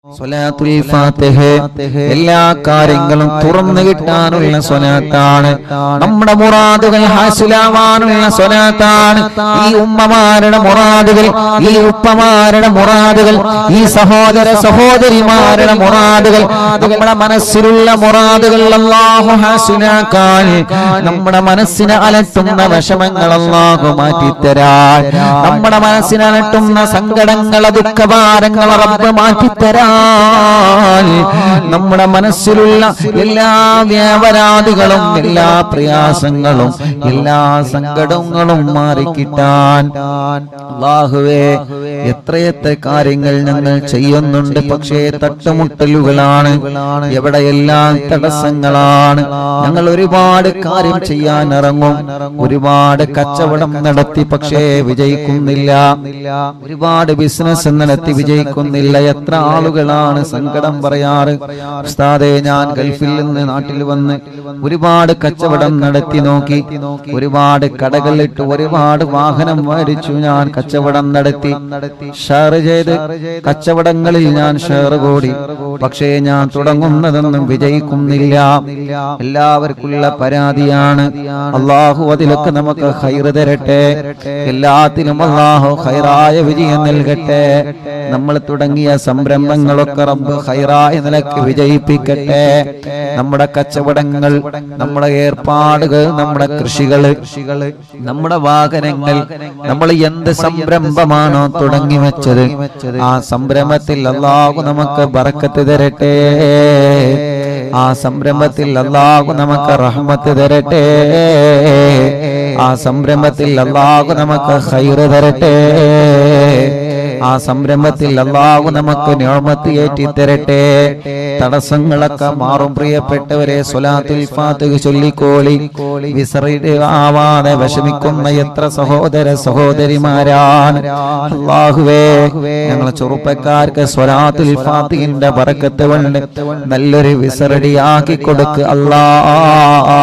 സ്വലാത്തുൽ ഫാത്തിഹ എല്ലാ കാര്യങ്ങളും തുറന്നു കിട്ടാനുള്ള സ്വലാത്താണ്. നമ്മുടെ മുറാദുകൾ ഹാസിലാവാനുള്ള സ്വലാത്താണ്. ഈ ഉമ്മമാരുടെ മുറാദുകൾ, ഈ ഉപ്പമാരുടെ മുറാദുകൾ, ഈ സഹോദര സഹോദരിമാരുടെ മുറാദുകൾ, നമ്മുടെ മനസ്സിലുള്ള മുറാദുകൾ അല്ലാഹു ഹാസിലാക്കാൻ, നമ്മുടെ മനസ്സിനെ അലട്ടുന്ന വിഷമങ്ങൾ അല്ലാഹു മാറ്റിത്തരാൻ, നമ്മുടെ മനസ്സിനെ അലട്ടുന്ന സങ്കടങ്ങൾ ദുഃഖഭാരങ്ങൾ റബ്ബ് മാറ്റിത്തരാൻ, നമ്മുടെ മനസ്സിലുള്ള എല്ലാ വ്യാപരാധികളും എല്ലാ പ്രയാസങ്ങളും എല്ലാ സങ്കടങ്ങളും മാറിക്കിട്ടാൻ അല്ലാഹുവേ എത്രയെത്ര കാര്യങ്ങൾ ഞങ്ങൾ ചെയ്യുന്നുണ്ട്. പക്ഷേ തട്ടുമുട്ടലുകളാണ്, എവിടെയെല്ലാം തടസ്സങ്ങളാണ്. ഞങ്ങൾ ഒരുപാട് കാര്യം ചെയ്യാൻ ഇറങ്ങും, ഒരുപാട് കച്ചവടം നടത്തി പക്ഷേ വിജയിക്കുന്നില്ല, ഒരുപാട് ബിസിനസ് നടത്തി വിജയിക്കുന്നില്ല. എത്ര ആളുകളാണ് സങ്കടം പറയാറ്, ഉസ്താദേ ഞാൻ ഗൾഫിൽ നിന്ന് നാട്ടിൽ വന്ന് ഒരുപാട് കച്ചവടം നടത്തി നോക്കി, ഒരുപാട് കടകളിട്ട് ഒരുപാട് വാഹനം മേടിച്ചു, ഞാൻ കച്ചവടം നടത്തി, ഷെയർ ചെയ്ത് കച്ചവടങ്ങളിൽ ഞാൻ ഷെയർ കൂടി, പക്ഷേ ഞാൻ തുടങ്ങുന്നതൊന്നും വിജയിക്കുന്നില്ല. എല്ലാവർക്കുള്ള പരാതിയാണ്. അല്ലാഹു അതിലൊക്കെ നമുക്ക് ഖൈർ തരട്ടെ, എല്ലാത്തിനും അല്ലാഹു ഖൈറായ വിജയം നൽകട്ടെ. നമ്മൾ തുടങ്ങിയ സംരംഭങ്ങളൊക്കെ റബ്ബ് ഖൈറായ നിലക്ക് വിജയിപ്പിക്കട്ടെ. നമ്മുടെ കച്ചവടങ്ങൾ, നമ്മുടെ ഏർപ്പാടുകൾ, നമ്മുടെ കൃഷികൾ, നമ്മുടെ വാഹനങ്ങൾ, നമ്മൾ എന്ത് സംരംഭമാണോ തുടങ്ങി വെച്ചത് ആ സംരംഭത്തിൽ അല്ലാഹു നമുക്ക് ബറക്കത്ത് തരട്ടെ, ആ സംരംഭത്തിൽ അല്ലാഹു നമുക്ക് റഹ്മത്ത് തരട്ടെ, ആ സംരംഭത്തിൽ അല്ലാഹു നമുക്ക് ഖൈർ തരട്ടെ, ആ സംരംഭത്തിൽ അല്ലാഹു നമുക്ക് നിഅമത്ത് ഏറ്റി തരട്ടെ. തടസ്സങ്ങളൊക്കെ മാറും. പ്രിയപ്പെട്ടവരെ, സ്വലാത്തുൽ ഫാത്തിഹ ചൊല്ലിക്കോളി. വിസറിയുടെ ആവാതെ വിഷമിക്കുന്ന എത്ര സഹോദര സഹോദരിമാരാണ്. അല്ലാഹുവേ, ഞങ്ങളെ ചെറുപ്പക്കാർക്ക് സ്വലാത്തുൽ ഫാത്തിഹിന്റെ ബറക്കത്ത് കൊണ്ട് നല്ലൊരു വിസറടിയാക്കി കൊടുക്ക് അല്ലാഹ്.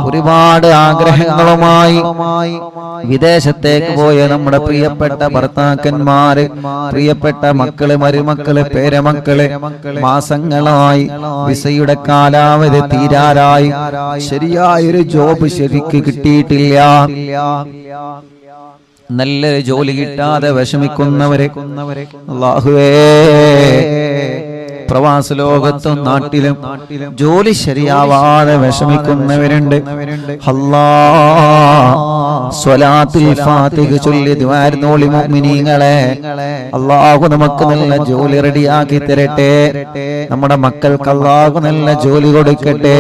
ഒരുപാട് ആഗ്രഹങ്ങളുമായി വിദേശത്തേക്ക് പോയ നമ്മുടെ പ്രിയപ്പെട്ട ഭർത്താക്കന്മാര്, പ്രിയപ്പെട്ട മക്കള്, മരുമക്കള്, പേരമക്കള് മാസങ്ങളായി വിസയുടെ കാലാവധി തീരാറായി, ശരിയായൊരു ജോബ് ശരിക്ക് കിട്ടിയിട്ടില്ല, നല്ലൊരു ജോലി കിട്ടാതെ വിഷമിക്കുന്നവരെ അല്ലാഹുവേ, പ്രവാസ ലോകത്തും നാട്ടിലും ജോലി ശരിയാവാതെ വിഷമിക്കുന്നവരുണ്ട്. അല്ലാഹ് സ്വലാത്തുൽ ഫാത്തിഹ ചൊല്ലി ദുആർന്നോളി മുഅ്മിനീങ്ങളെ. അല്ലാഹു നമുക്ക് നല്ല ജോലി റെഡിയാക്കി തരട്ടെ, നമ്മുടെ മക്കൾക്ക് അല്ലാഹു നല്ല ജോലി കൊടുക്കട്ടെ.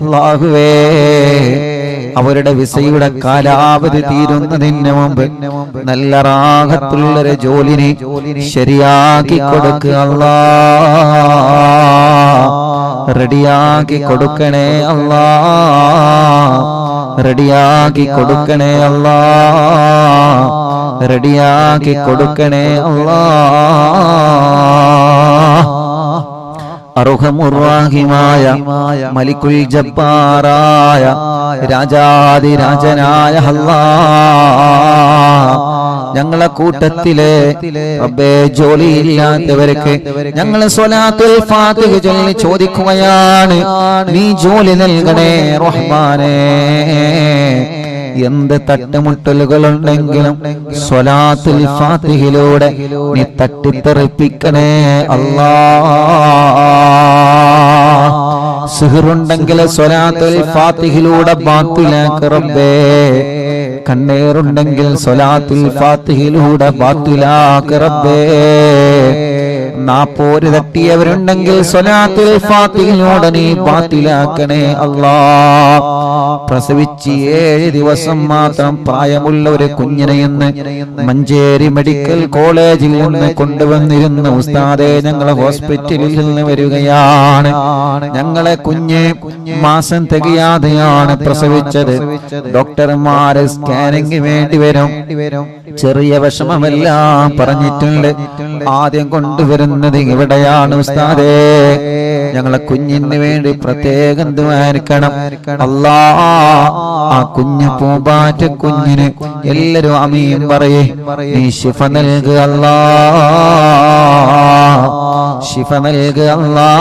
അല്ലാഹുവേ, അവരുടെ വിസയുടെ കാലാവധി തീരുന്നതിന് മുമ്പ് നല്ല റാഹത്തുള്ളൊരു ജോലിനെ ശരിയാക്കി കൊടുക്കുക അല്ലാഹ്, റെഡിയാക്കി കൊടുക്കണേ അല്ലാഹ്, റെഡിയാക്കി കൊടുക്കണേ അല്ലാഹ്, റെഡിയാക്കി കൊടുക്കണേ അല്ലാഹ്. അർഹമുർറാഹിമായ മലിക്കുൽ ജബ്ബാറായ രാജാതിരാജനായ അല്ലാഹ്, ഞങ്ങളെ കൂട്ടത്തിലെ റബ്ബേ ജോലിയില്ലാത്തവർക്ക് ഞങ്ങൾ സ്വലാത്തുൽ ഫാത്തിഹ ചൊല്ലി ചോദിക്കുകയാണ്, നീ ജോലി നൽകണേ റഹ്മാനേ. എന്ത് തട്ടുമുട്ടലുകളുണ്ടെങ്കിലും സ്വലാത്തുൽ ഫാത്തിഹിലൂടെ നീ തട്ടിത്തെറിപ്പിക്കണേ അല്ലാഹ്. സിഹറുണ്ടെങ്കിൽ സ്വലാത്തുൽ ഫാത്തിഹിലൂടെ ബാത്തിലാക്ക് റബ്ബേ, കണ്ണേറുണ്ടെങ്കിൽ സ്വലാത്തുൽ ഫാത്തിഹിലൂടെ ബാത്തിലാക്ക് റബ്ബേ, നാപ്പോര് തട്ടിയവരുണ്ടെങ്കിൽ സ്വലാത്തുൽ ഫാത്തിഹിലൂടെ നീ ബാത്തിലാക്കണേ അല്ലാഹ്. പ്രസവിച്ച് 7 ദിവസം മാത്രം പ്രായമുള്ള ഒരു കുഞ്ഞിനെ ഇന്ന് മഞ്ചേരി മെഡിക്കൽ കോളേജിൽ നിന്ന് കൊണ്ടുവന്നിരുന്ന ഉസ്താദെ, ഞങ്ങളെ ഹോസ്പിറ്റലിൽ നിന്ന് വരികയാണ്. ഞങ്ങളെ കുഞ്ഞ് മാസം തികയാതെയാണ് പ്രസവിച്ചത്. ഡോക്ടർമാര് സ്കാനിങ് വേണ്ടി വരും, ചെറിയ വിഷമമെല്ലാം പറഞ്ഞിട്ടുണ്ട്. ആദ്യം കൊണ്ടുവരുന്നത് ഇവിടെയാണ് ഉസ്താദേ, ഞങ്ങളെ കുഞ്ഞിന് വേണ്ടി പ്രത്യേകം ദുആർക്കണം അല്ലാഹ്. ആ കുഞ്ഞു പൂമ്പാറ്റ കുഞ്ഞിന് എല്ലാരും ആമീൻ പറയേ, നീ ശിഫ നൽകുക അല്ലാഹ്. ശിഫ നൽകുക അല്ലാ,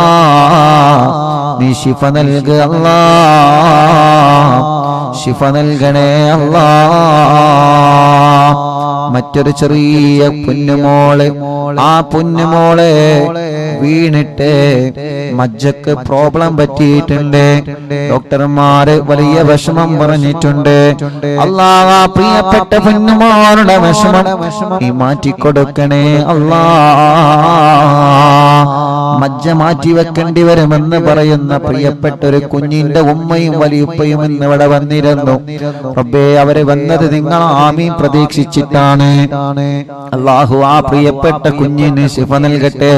നീ ശിഫ നൽകുക അല്ലാ, ശിഫ നൽകണേ അല്ലാ. മറ്റൊരു ചെറിയ പൊന്നുമോള്, ആ പൊന്നുമോളെ വീണിട്ട് മജ്ജക്ക് പ്രോബ്ലം പറ്റിയിട്ടുണ്ട്. ഡോക്ടർമാര് വലിയ വിഷമം പറഞ്ഞിട്ടുണ്ട്. അല്ലാഹ് ആ പ്രിയപ്പെട്ട പൊന്നുമോളുടെ വിഷമം നീ മാറ്റിക്കൊടുക്കണേ അല്ലാഹ്. മജ്ജ മാറ്റി വെക്കേണ്ടി വരുമെന്ന് പറയുന്ന പ്രിയപ്പെട്ട ഒരു കുഞ്ഞിന്റെ ഉമ്മയും വലിയുപ്പയും ഇന്ന് ഇവിടെ വന്നിരുന്നു. റബ്ബേ, അവര് വന്നത് നിങ്ങൾ ആമീൻ പ്രതീക്ഷിച്ചിട്ടാണ്. അല്ലാഹു ആ പ്രിയപ്പെട്ട കുഞ്ഞിന് ശിഫ നൽകട്ടെ.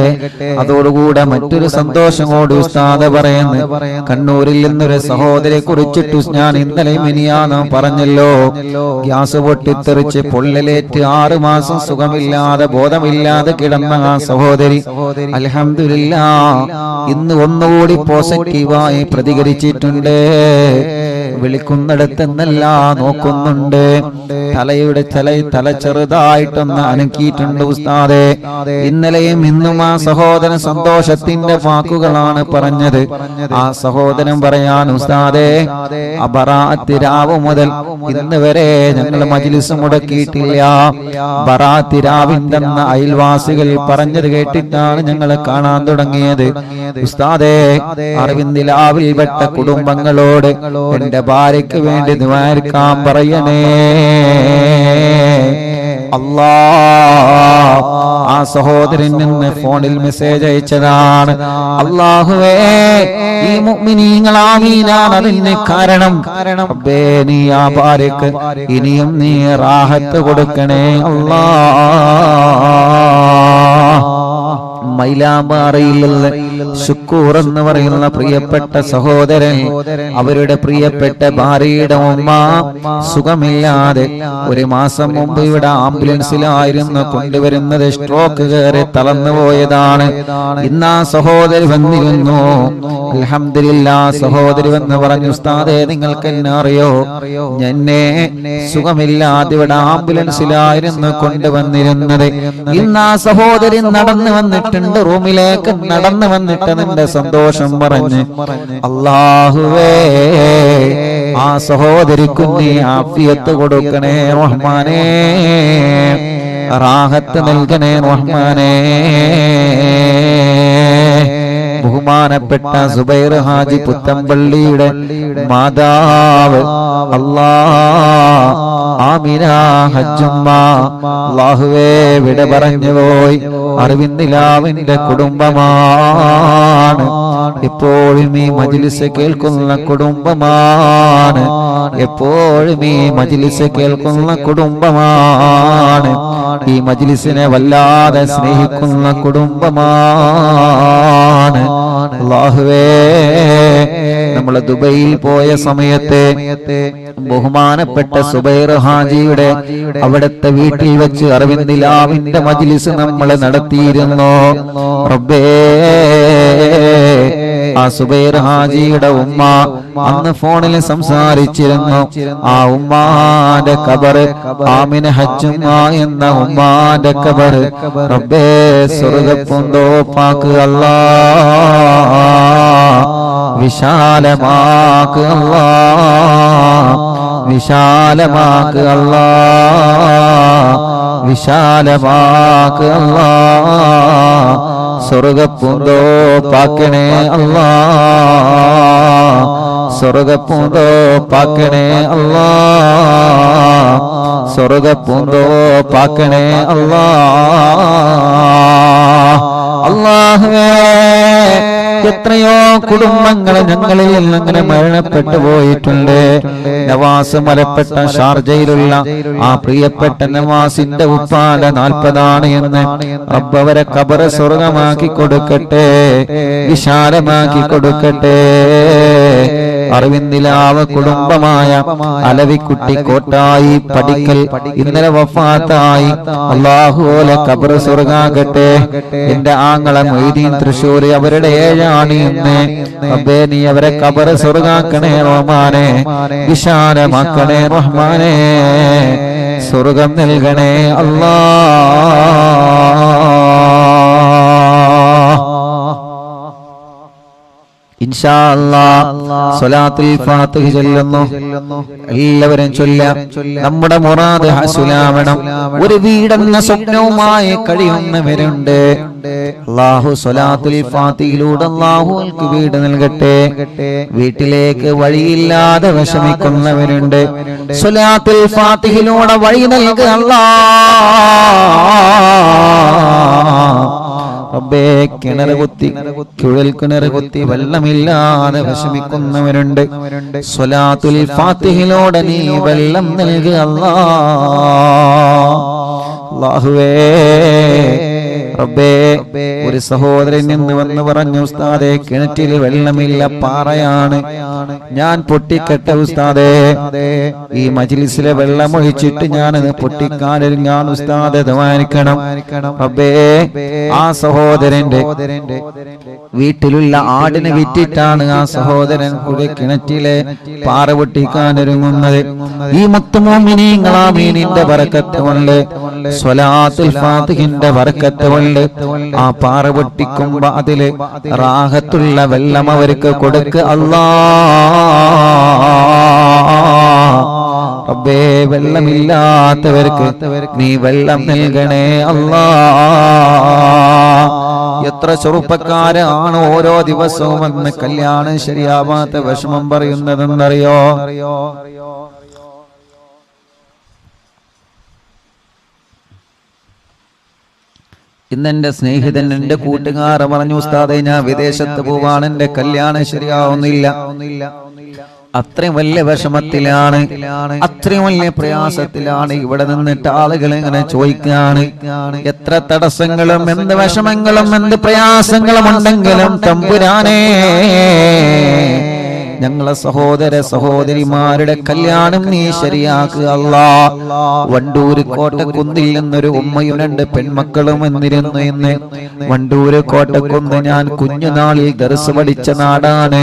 അതോടുകൂടെ മറ്റൊരു സന്തോഷം കൂടി ഉസ്താദ് പറയുന്നു. കണ്ണൂരിൽ നിന്നൊരു സഹോദരിയെ കുറിച്ചിട്ട് ഞാൻ ഇന്നലെ മിനിയാന്ന് പറഞ്ഞല്ലോ. ഗ്യാസ് പൊട്ടിത്തെറിച്ച് പൊള്ളലേറ്റ് 6 മാസം സുഖമില്ലാതെ ബോധമില്ലാതെ കിടന്ന ആ സഹോദരി അൽഹംദുലില്ലാഹ് ഇന്ന് ഒന്നുകൂടി പോസിറ്റീവായി പ്രതികരിച്ചിട്ടുണ്ട്. വിളിക്കുന്നിടത്തെന്നല്ല നോക്കുന്നുണ്ട്. തല ചെറുതായിട്ടൊന്ന് അനക്കിയിട്ടുണ്ട് ഉസ്താദേ. ഇന്നലെയും ഇന്നും ആ സഹോദരൻ സന്തോഷത്തിന്റെ വാക്കുകളാണ് പറഞ്ഞത്. ആ സഹോദരൻ പറയാൻ ഉസ്താദേ, ബറാഅത്ത് രാവ് മുതൽ ഇന്ന് വരെ ഞങ്ങൾ മജ്ലിസ് മുടക്കിയിട്ടില്ല. ബറാഅത്ത് രാവിന്റെ അയൽവാസികൾ പറഞ്ഞത് കേട്ടിട്ടാണ് ഞങ്ങൾ കാണാൻ തുടങ്ങിയത്. ഉസ്താദേ, അറിവിന്ദിലാവിൽ പെട്ട കുടുംബങ്ങളോട് എന്റെ ഭാര്യയ്ക്ക് വേണ്ടി ദുആക്കാൻ പറയണേ അല്ലാഹ്. ആ സഹോദരൻ നിന്ന് ഫോണിൽ മെസ്സേജ് അയച്ചതാണ്. അല്ലാഹുവേ, ഈ മുഅ്മിനീങ്ങൾ ആമീനാണ് അതിന് കാരണം. റബ്ബേ, നീ ആ ഭാര്യക്ക് ഇനിയും നീ റാഹത്ത് കൊടുക്കണേ അല്ലാഹ്. മൈലാമ്പാറയിലുള്ള ശുക്കൂർ എന്ന് പറയുന്ന പ്രിയപ്പെട്ട സഹോദരൻ, അവരുടെ പ്രിയപ്പെട്ട ഭാര്യയുടെ ഉമ്മ സുഖമില്ലാതെ 1 മാസം മുമ്പ് ഇവിടെ ആംബുലൻസിലായിരുന്നു കൊണ്ടുവരുന്നത്. സ്ട്രോക്ക് കയറി തളർന്നു പോയതാണ്. ഇന്ന് ആ സഹോദരി വന്നിരുന്നു. അൽഹംദുലില്ലാഹ്, സഹോദരി വന്ന് പറഞ്ഞു, ഉസ്താദേ, നിങ്ങൾക്ക് എന്നെ അറിയോ? എന്നെ സുഖമില്ലാതെ ഇവിടെ ആംബുലൻസിലായിരുന്നു കൊണ്ടുവന്നിരുന്നത്. ഇന്ന് ആ സഹോദരി നടന്നു വന്നിട്ടുണ്ട്, റൂമിലേക്ക് നടന്നു വന്നിട്ട് നിന്റെ സന്തോഷം പറഞ്ഞ് അല്ലാഹുവേ, ആ സഹോദരിക്ക് നീ ആഫിയത്ത് കൊടുക്കണേ റഹ്മാനേ, റാഹത്ത് നൽകണേ റഹ്മാനേ. ബഹുമാനപ്പെട്ട സുബൈർ ഹാജി പുത്തമ്പള്ളിയുടെ മാതാവ് അല്ലാഹ് ആമിന ഹജ്ജുമ്മ അല്ലാഹുവേ വിട പറഞ്ഞു പോയി. അറിവിന്ദിലാവിന്റെ കുടുംബമാണ്, എപ്പോഴും ഈ മജ്ലിസ് കേൾക്കുന്ന കുടുംബമാണ്, എപ്പോഴും ഈ മജ്ലിസ് കേൾക്കുന്ന കുടുംബമാണ്, ഈ മജ്ലിസിനെ വല്ലാതെ സ്നേഹിക്കുന്ന കുടുംബമാണ്. അല്ലാഹുവേ, നമ്മൾ ദുബൈയിൽ പോയ സമയത്ത് ബഹുമാനപ്പെട്ട സുബൈർ ഹാജിയുടെ അവിടുത്തെ വീട്ടിൽ വെച്ച് അറിവിന്ദിലാവിന്റെ മജ്ലിസ് നമ്മൾ നടത്തിയിരുന്നു. റബ്ബേ, ആ സുബൈർ ഹാജിയുടെ ഉമ്മ അന്ന് ഫോണിൽ സംസാരിച്ചിരുന്നു. ആ ഉമ്മാന്റെ ഖബർ, ആമിന ഹജ്ജുമ്മ എന്ന ഉമ്മാന്റെ ഖബർ റബ്ബേ സ്വർഗ്ഗപ്പൂന്തോപ്പാക്ക് അല്ലാഹ്, വിശാലമാക്ക് അല്ലാഹ്, വിശാലമാക്ക് അല്ലാഹ്, വിശാലമാക്ക് അല്ലാഹ്. സ്വർഗ്ഗപ്പൂന്തോപ്പാക്കണേ അല്ലാഹ്, സ്വർഗ്ഗപ്പൂന്തോപ്പാക്കണേ അല്ലാഹ്, സ്വർഗ്ഗപ്പൂന്തോപ്പാക്കണേ അല്ലാഹ്. അല്ലാഹുവേ, എത്രയോ കുടുംബങ്ങൾ ഞങ്ങളിൽ അങ്ങനെ മരണപ്പെട്ടു പോയിട്ടുണ്ട്. നവാസ് മലപ്പെട്ട ഷാർജയിലുള്ള ആ പ്രിയപ്പെട്ട നവാസിന്റെ ഉപ്പാന്റെ 40 എന്ന് റബ്ബ് അവരെ ഖബർ സ്വർഗമാക്കി കൊടുക്കട്ടെ, വിശാലമാക്കി കൊടുക്കട്ടെ. അറിവിന്ദിലാവ് കുടുംബമായ അലവിക്കുട്ടി കോട്ടായി പടിക്കൽ ഇന്നലെ വഫാത്തായി. അല്ലാഹുവേ, ഖബർ സ്വർഗാകട്ടെ. എന്റെ ആങ്ങള മൊയ്തീൻ തൃശ്ശൂർ, അവരുടെ 7 ഇന്ന്. റബ്ബേ, നീ അവരെ ഖബർ സ്വർഗാക്കണേ റഹ്മാനേ, വിശാലമാക്കണേ റഹ്മാനേ, സ്വർഗം നൽകണേ അല്ലാഹ്. ഇൻഷാ അല്ലാഹ് സ്വലാത്തുൽ ഫാത്തിഹ ചൊല്ലുന്നു. എല്ലാവരും ചൊല്ലാം. നമ്മുടെ മുറാദ് ഹസുലാവണം. ഒരു വീടെന്ന സ്വപ്നവുമായി കഴിയുന്നവരുണ്ട്. അല്ലാഹു സ്വലാത്തുൽ ഫാത്തിഹയിലൂടെ അല്ലാഹുവിற்கு വീട് നൽകട്ടെ. വീട്ടിലേക്ക് വഴിയില്ലാതെ വിഷമിക്കുന്നവരുണ്ട്. സ്വലാത്തുൽ ഫാത്തിഹയിലൂടെ വഴി നൽകുക റബ്ബേ. കിണർ കുത്തി കുഴൽ കിണർ കുത്തി വെള്ളമില്ലാതെ വിഷമിക്കുന്നവരുണ്ട്. സ്വലാത്തുൽ ഫാത്തിഹയിലൂടെ നീ വെള്ളം നൽകുക അല്ലാഹുവേ. റബ്ബേ, ഒരു സഹോദരൻ നിന്ന് വന്ന് പറഞ്ഞു, ഉസ്താദേ കിണറ്റിൽ വെള്ളമില്ല, പാറയാണ്, ഞാൻ പൊട്ടിക്കട്ടെ ഉസ്താദേ. ഈ മജ്ലിസിലെ വെള്ളം ഒഴിച്ചിട്ട് ഞാനത് പൊട്ടിക്കാനൊരുങ്ങാൻ ഉസ്താദേ, ദുആനിക്കണം. റബ്ബേ, ആ സഹോദരന്റെ വീട്ടിലുള്ള ആടിനെ വിറ്റിട്ടാണ് ആ സഹോദരൻ ഒരു കിണറ്റിലെ പാറ പൊട്ടിക്കാനൊരുങ്ങുന്നത്. ഈ മുത്തുമോമിനീങ്ങളാമീനിന്റെ ബറക്കത്ത് കൊണ്ട്, സ്വലാത്തുൽ ഫാത്തിഹിന്റെ ബറക്കത്ത് കൊണ്ട് ആ പാറ പൊട്ടിക്കുമ്പോ അതില് റാഹത്തുള്ള വെള്ളം അവർക്ക് കൊടുക്കുക അല്ലാഹ്. റബ്ബേ, വെള്ളമില്ലാത്തവർക്ക് നീ വെള്ളം നൽകണേ അല്ലാഹ്. എത്ര ചെറുപ്പക്കാരാണ് ഓരോ ദിവസവും വന്ന് കല്യാണം ശരിയാവാത്ത വിഷമം പറയുന്നതെന്നറിയോ? ഇന്നെന്റെ സ്നേഹിതൻ, എന്റെ കൂട്ടുകാരൻ പറഞ്ഞു, ഉസ്താദേ ഞാൻ വിദേശത്ത് പോവാണ്, എന്റെ കല്യാണം ശരിയാവുന്നില്ല. അത്രയും വലിയ വിഷമത്തിലാണ്, അത്രയും വലിയ പ്രയാസത്തിലാണ്. ഇവിടെ നിന്നിട്ട് ആളുകൾ ഇങ്ങനെ ചോദിക്കാണ്, എത്ര തടസ്സങ്ങളും എന്ത് വിഷമങ്ങളും എന്ത് പ്രയാസങ്ങളും ഉണ്ടെങ്കിലും തമ്പുരാനേ, ഞങ്ങളെ സഹോദര സഹോദരിമാരുടെ കല്യാണം നീ ശരിയാക്കുക അല്ലാഹ്. വണ്ടൂര് കോട്ടക്കുന്നിൽ നിന്നൊരു ഉമ്മയും രണ്ട് പെൺമക്കളും വന്നിരുന്നു. ഇന്ന് വണ്ടൂര് കോട്ടക്കുന്ന് ഞാൻ കുഞ്ഞുനാളിൽ ദർസ് പഠിച്ച നാടാണ്.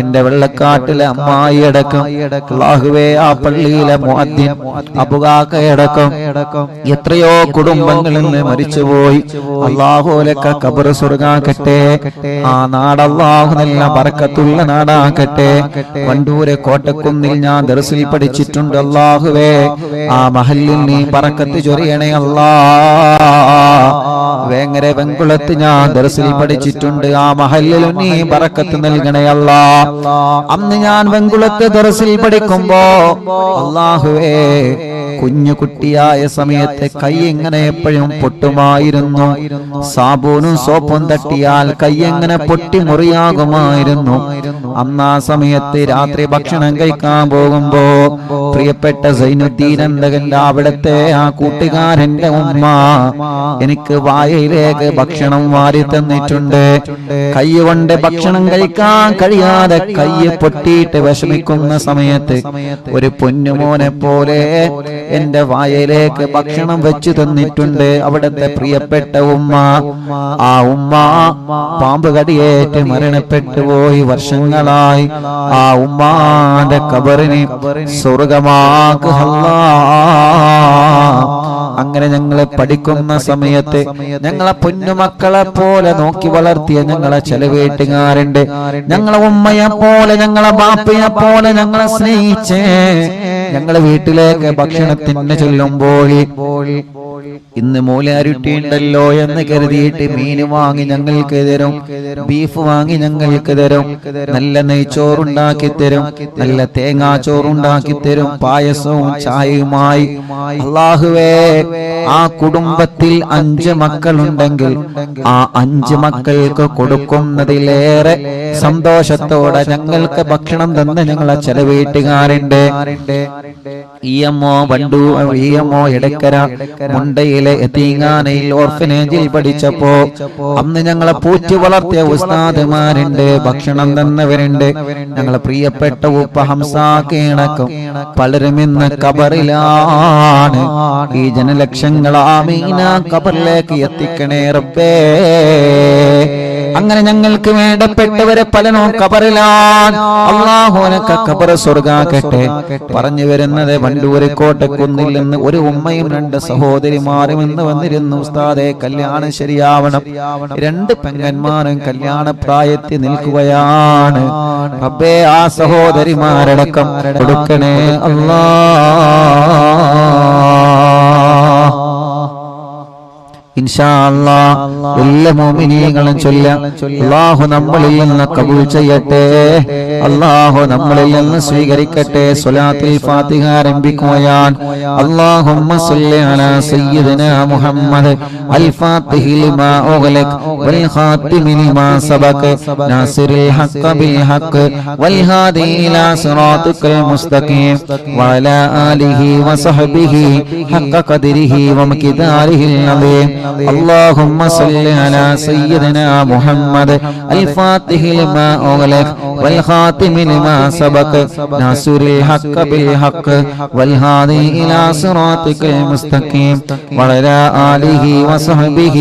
എന്റെ വെള്ളക്കാട്ടിലെ അമ്മായി അടക്കം, അല്ലാഹുവേ, ആ പള്ളിയിലെ മുഅദ്ദിൻ അബുകാക്കയടക്കം എത്രയോ കുടുംബങ്ങളിൽ നിന്ന് മരിച്ചുപോയി. അല്ലാഹുലക്ക ഖബർ സ്വർഗ്ഗാക്കട്ടെ. ആ നാട് അല്ലാഹു നല്ല ബറക്കത്തുള്ള നാടാക്കട്ടെ. വണ്ടൂരെ കോട്ടക്കുന്നിൽ ഞാൻ ദർസിൽ പഠിച്ചിട്ടുണ്ട്. അല്ലാഹുവേ, ആ മഹല്ലിൽ നീ ബറക്കത്ത് ചൊരിയണേ അല്ലാഹ്. വേങ്ങര വെങ്കുളത്ത് ഞാൻ ദർസിൽ പഠിച്ചിട്ടുണ്ട്. ആ മഹല്ലിൽ നീ ബറക്കത്ത് നൽകണേ അല്ലാഹ്. അന്ന് ഞാൻ വെങ്കുളത്ത് ദർസിൽ പഠിക്കുമ്പോ അല്ലാഹുവേ, കുഞ്ഞു കുട്ടിയായ സമയത്ത് കൈ എങ്ങനെ എപ്പോഴും പൊട്ടുമായിരുന്നു. സാബൂനും സോപ്പും തട്ടിയാൽ കൈ എങ്ങനെ പൊട്ടി മുറിയാകുമായിരുന്നു. അന്ന് ആ സമയത്ത് രാത്രി ഭക്ഷണം കഴിക്കാൻ പോകുമ്പോ പ്രിയപ്പെട്ട സൈനുദ്ദീൻ എന്തകന്റെ അവിടത്തെ ആ കൂട്ടുകാരന്റെ ഉമ്മ എനിക്ക് വായയിലേക്ക് ഭക്ഷണം വാരി തന്നിട്ടുണ്ട്. കൈ കൊണ്ട് ഭക്ഷണം കഴിക്കാൻ കഴിയാതെ കൈ പൊട്ടിയിട്ട് വിഷമിക്കുന്ന സമയത്ത് ഒരു പൊന്നുമോനെ പോലെ എന്റെ വായയിലേക്ക് ഭക്ഷണം വെച്ചു തന്നിട്ടുണ്ട് അവിടത്തെ പ്രിയപ്പെട്ട ഉമ്മ. ആ ഉമ്മ പാമ്പ് കടിയേറ്റ് മരണപ്പെട്ടു പോയി വർഷങ്ങളായി. ആ ഉമ്മാന്റെ ഖബറിനെ സ്വർഗ്ഗമാക്കുക അല്ലാഹ്. അങ്ങനെ ഞങ്ങളെ പഠിക്കുന്ന സമയത്ത് ഞങ്ങളെ പൊന്നുമക്കളെ പോലെ നോക്കി വളർത്തിയ ഞങ്ങളെ ചില വീട്ടുകാരുണ്ട്. ഞങ്ങളെ ഉമ്മയെ പോലെ ഞങ്ങളെ ബാപ്പയെ പോലെ ഞങ്ങളെ സ്നേഹിച്ചേ ഞങ്ങളെ വീട്ടിലേക്ക് ഭക്ഷണത്തിന് ചെല്ലുമ്പോൾ ഇന്ന് മൂലാരുട്ടി ഉണ്ടല്ലോ എന്ന് കരുതിയിട്ട് മീൻ വാങ്ങി ഞങ്ങൾക്ക് തരും, ബീഫ് വാങ്ങി ഞങ്ങൾക്ക് തരും, നല്ല നെയ്ച്ചോറുണ്ടാക്കി തരും, നല്ല തേങ്ങാച്ചോറുണ്ടാക്കി തരും, പായസവും ചായയുമായി. അല്ലാഹുവേ, ആ കുടുംബത്തിൽ 5 മക്കളുണ്ടെങ്കിൽ ആ 5 മക്കൾക്ക് കൊടുക്കുന്നതിലേറെ സന്തോഷത്തോടെ ഞങ്ങൾക്ക് ഭക്ഷണം തന്ന് ഞങ്ങളെ ചില വീട്ടുകാരുണ്ട്. ഇഎംഒ വണ്ടു, ഇഎംഒ എടക്കര മുണ്ടയിലെ എത്തീങ്ങാനയിൽ ഓർഫനേജിൽ പഠിച്ചപ്പോ അന്ന് ഞങ്ങളെ പൂറ്റി വളർത്തിയ ഉസ്താദുമാരുണ്ട്, ഭക്ഷണം തന്നവരുണ്ട്. ഞങ്ങളെ പ്രിയപ്പെട്ട ഉപ്പ ഹംസാക്കണക്കും പലരും ഇന്ന് ഖബറിലാണ്. ഈ ജനലക്ഷങ്ങൾ ആമീന ഖബറിലേക്ക് എത്തിക്കണേ റബ്ബേ. അങ്ങനെ ഞങ്ങൾക്ക് വേണ്ടപ്പെട്ടവരെ പലനോ ഖബറിലാണ്. അല്ലാഹു അനക ഖബർ സ്വർഗ്ഗാക്കട്ടെ. പറഞ്ഞു വരുന്നത് വണ്ടൂർ കോട്ടക്കുന്നിൽ നിന്ന് ഒരു ഉമ്മയും രണ്ട് സഹോദരിമാരും ഇന്ന് വന്നിരുന്നു. ഉസ്താദേ, കല്യാണം ശരിയാവണം. രണ്ട് പെങ്ങന്മാരും കല്യാണ പ്രായത്തിൽ നിൽക്കുകയാണ്. റബ്ബേ, ആ സഹോദരിമാരടക്കം കൊടുക്കണേ അല്ലാ. ഇൻഷാ അല്ലാഹ് എല്ലാ മുഅ്മിനീങ്ങളും ചൊല്ലാം. അല്ലാഹു നമ്മളിൽ നിന്ന് കബൂൽ ചെയ്യട്ടെ. അല്ലാഹു നമ്മളിൽ നിന്ന് സ്വീകരിക്കട്ടെ. സ്വലാത്തുൽ ഫാത്തിഹ ആരംഭിക്കുകയാണ്. അല്ലാഹുമ്മ സ്വല്ലി അലാ സയ്യിദിനാ മുഹമ്മദ് അൽ ഫാത്തിഹി ലിമാ ഉഗ്ലഖ വൽ ഖാതിമി ലിമാ സബഖ നാസിറിൽ ഹഖ് ബിൽ ഹഖ് വൽ ഹാദി ഇലാ സിറാത്തിക്കൽ മുസ്തഖീം വഅലാ ആലിഹി വസഹ്ബിഹി ഹഖ് ഖദ്രിഹി വമിഖ്ദാരിഹിൽ അദീം. اللهم صل على سيدنا محمد الفاتح لما أغلق والخاتم لما سبق ناصر الحق بالحق والهادي إلى صراطك المستقيم وعلى آله وصحبه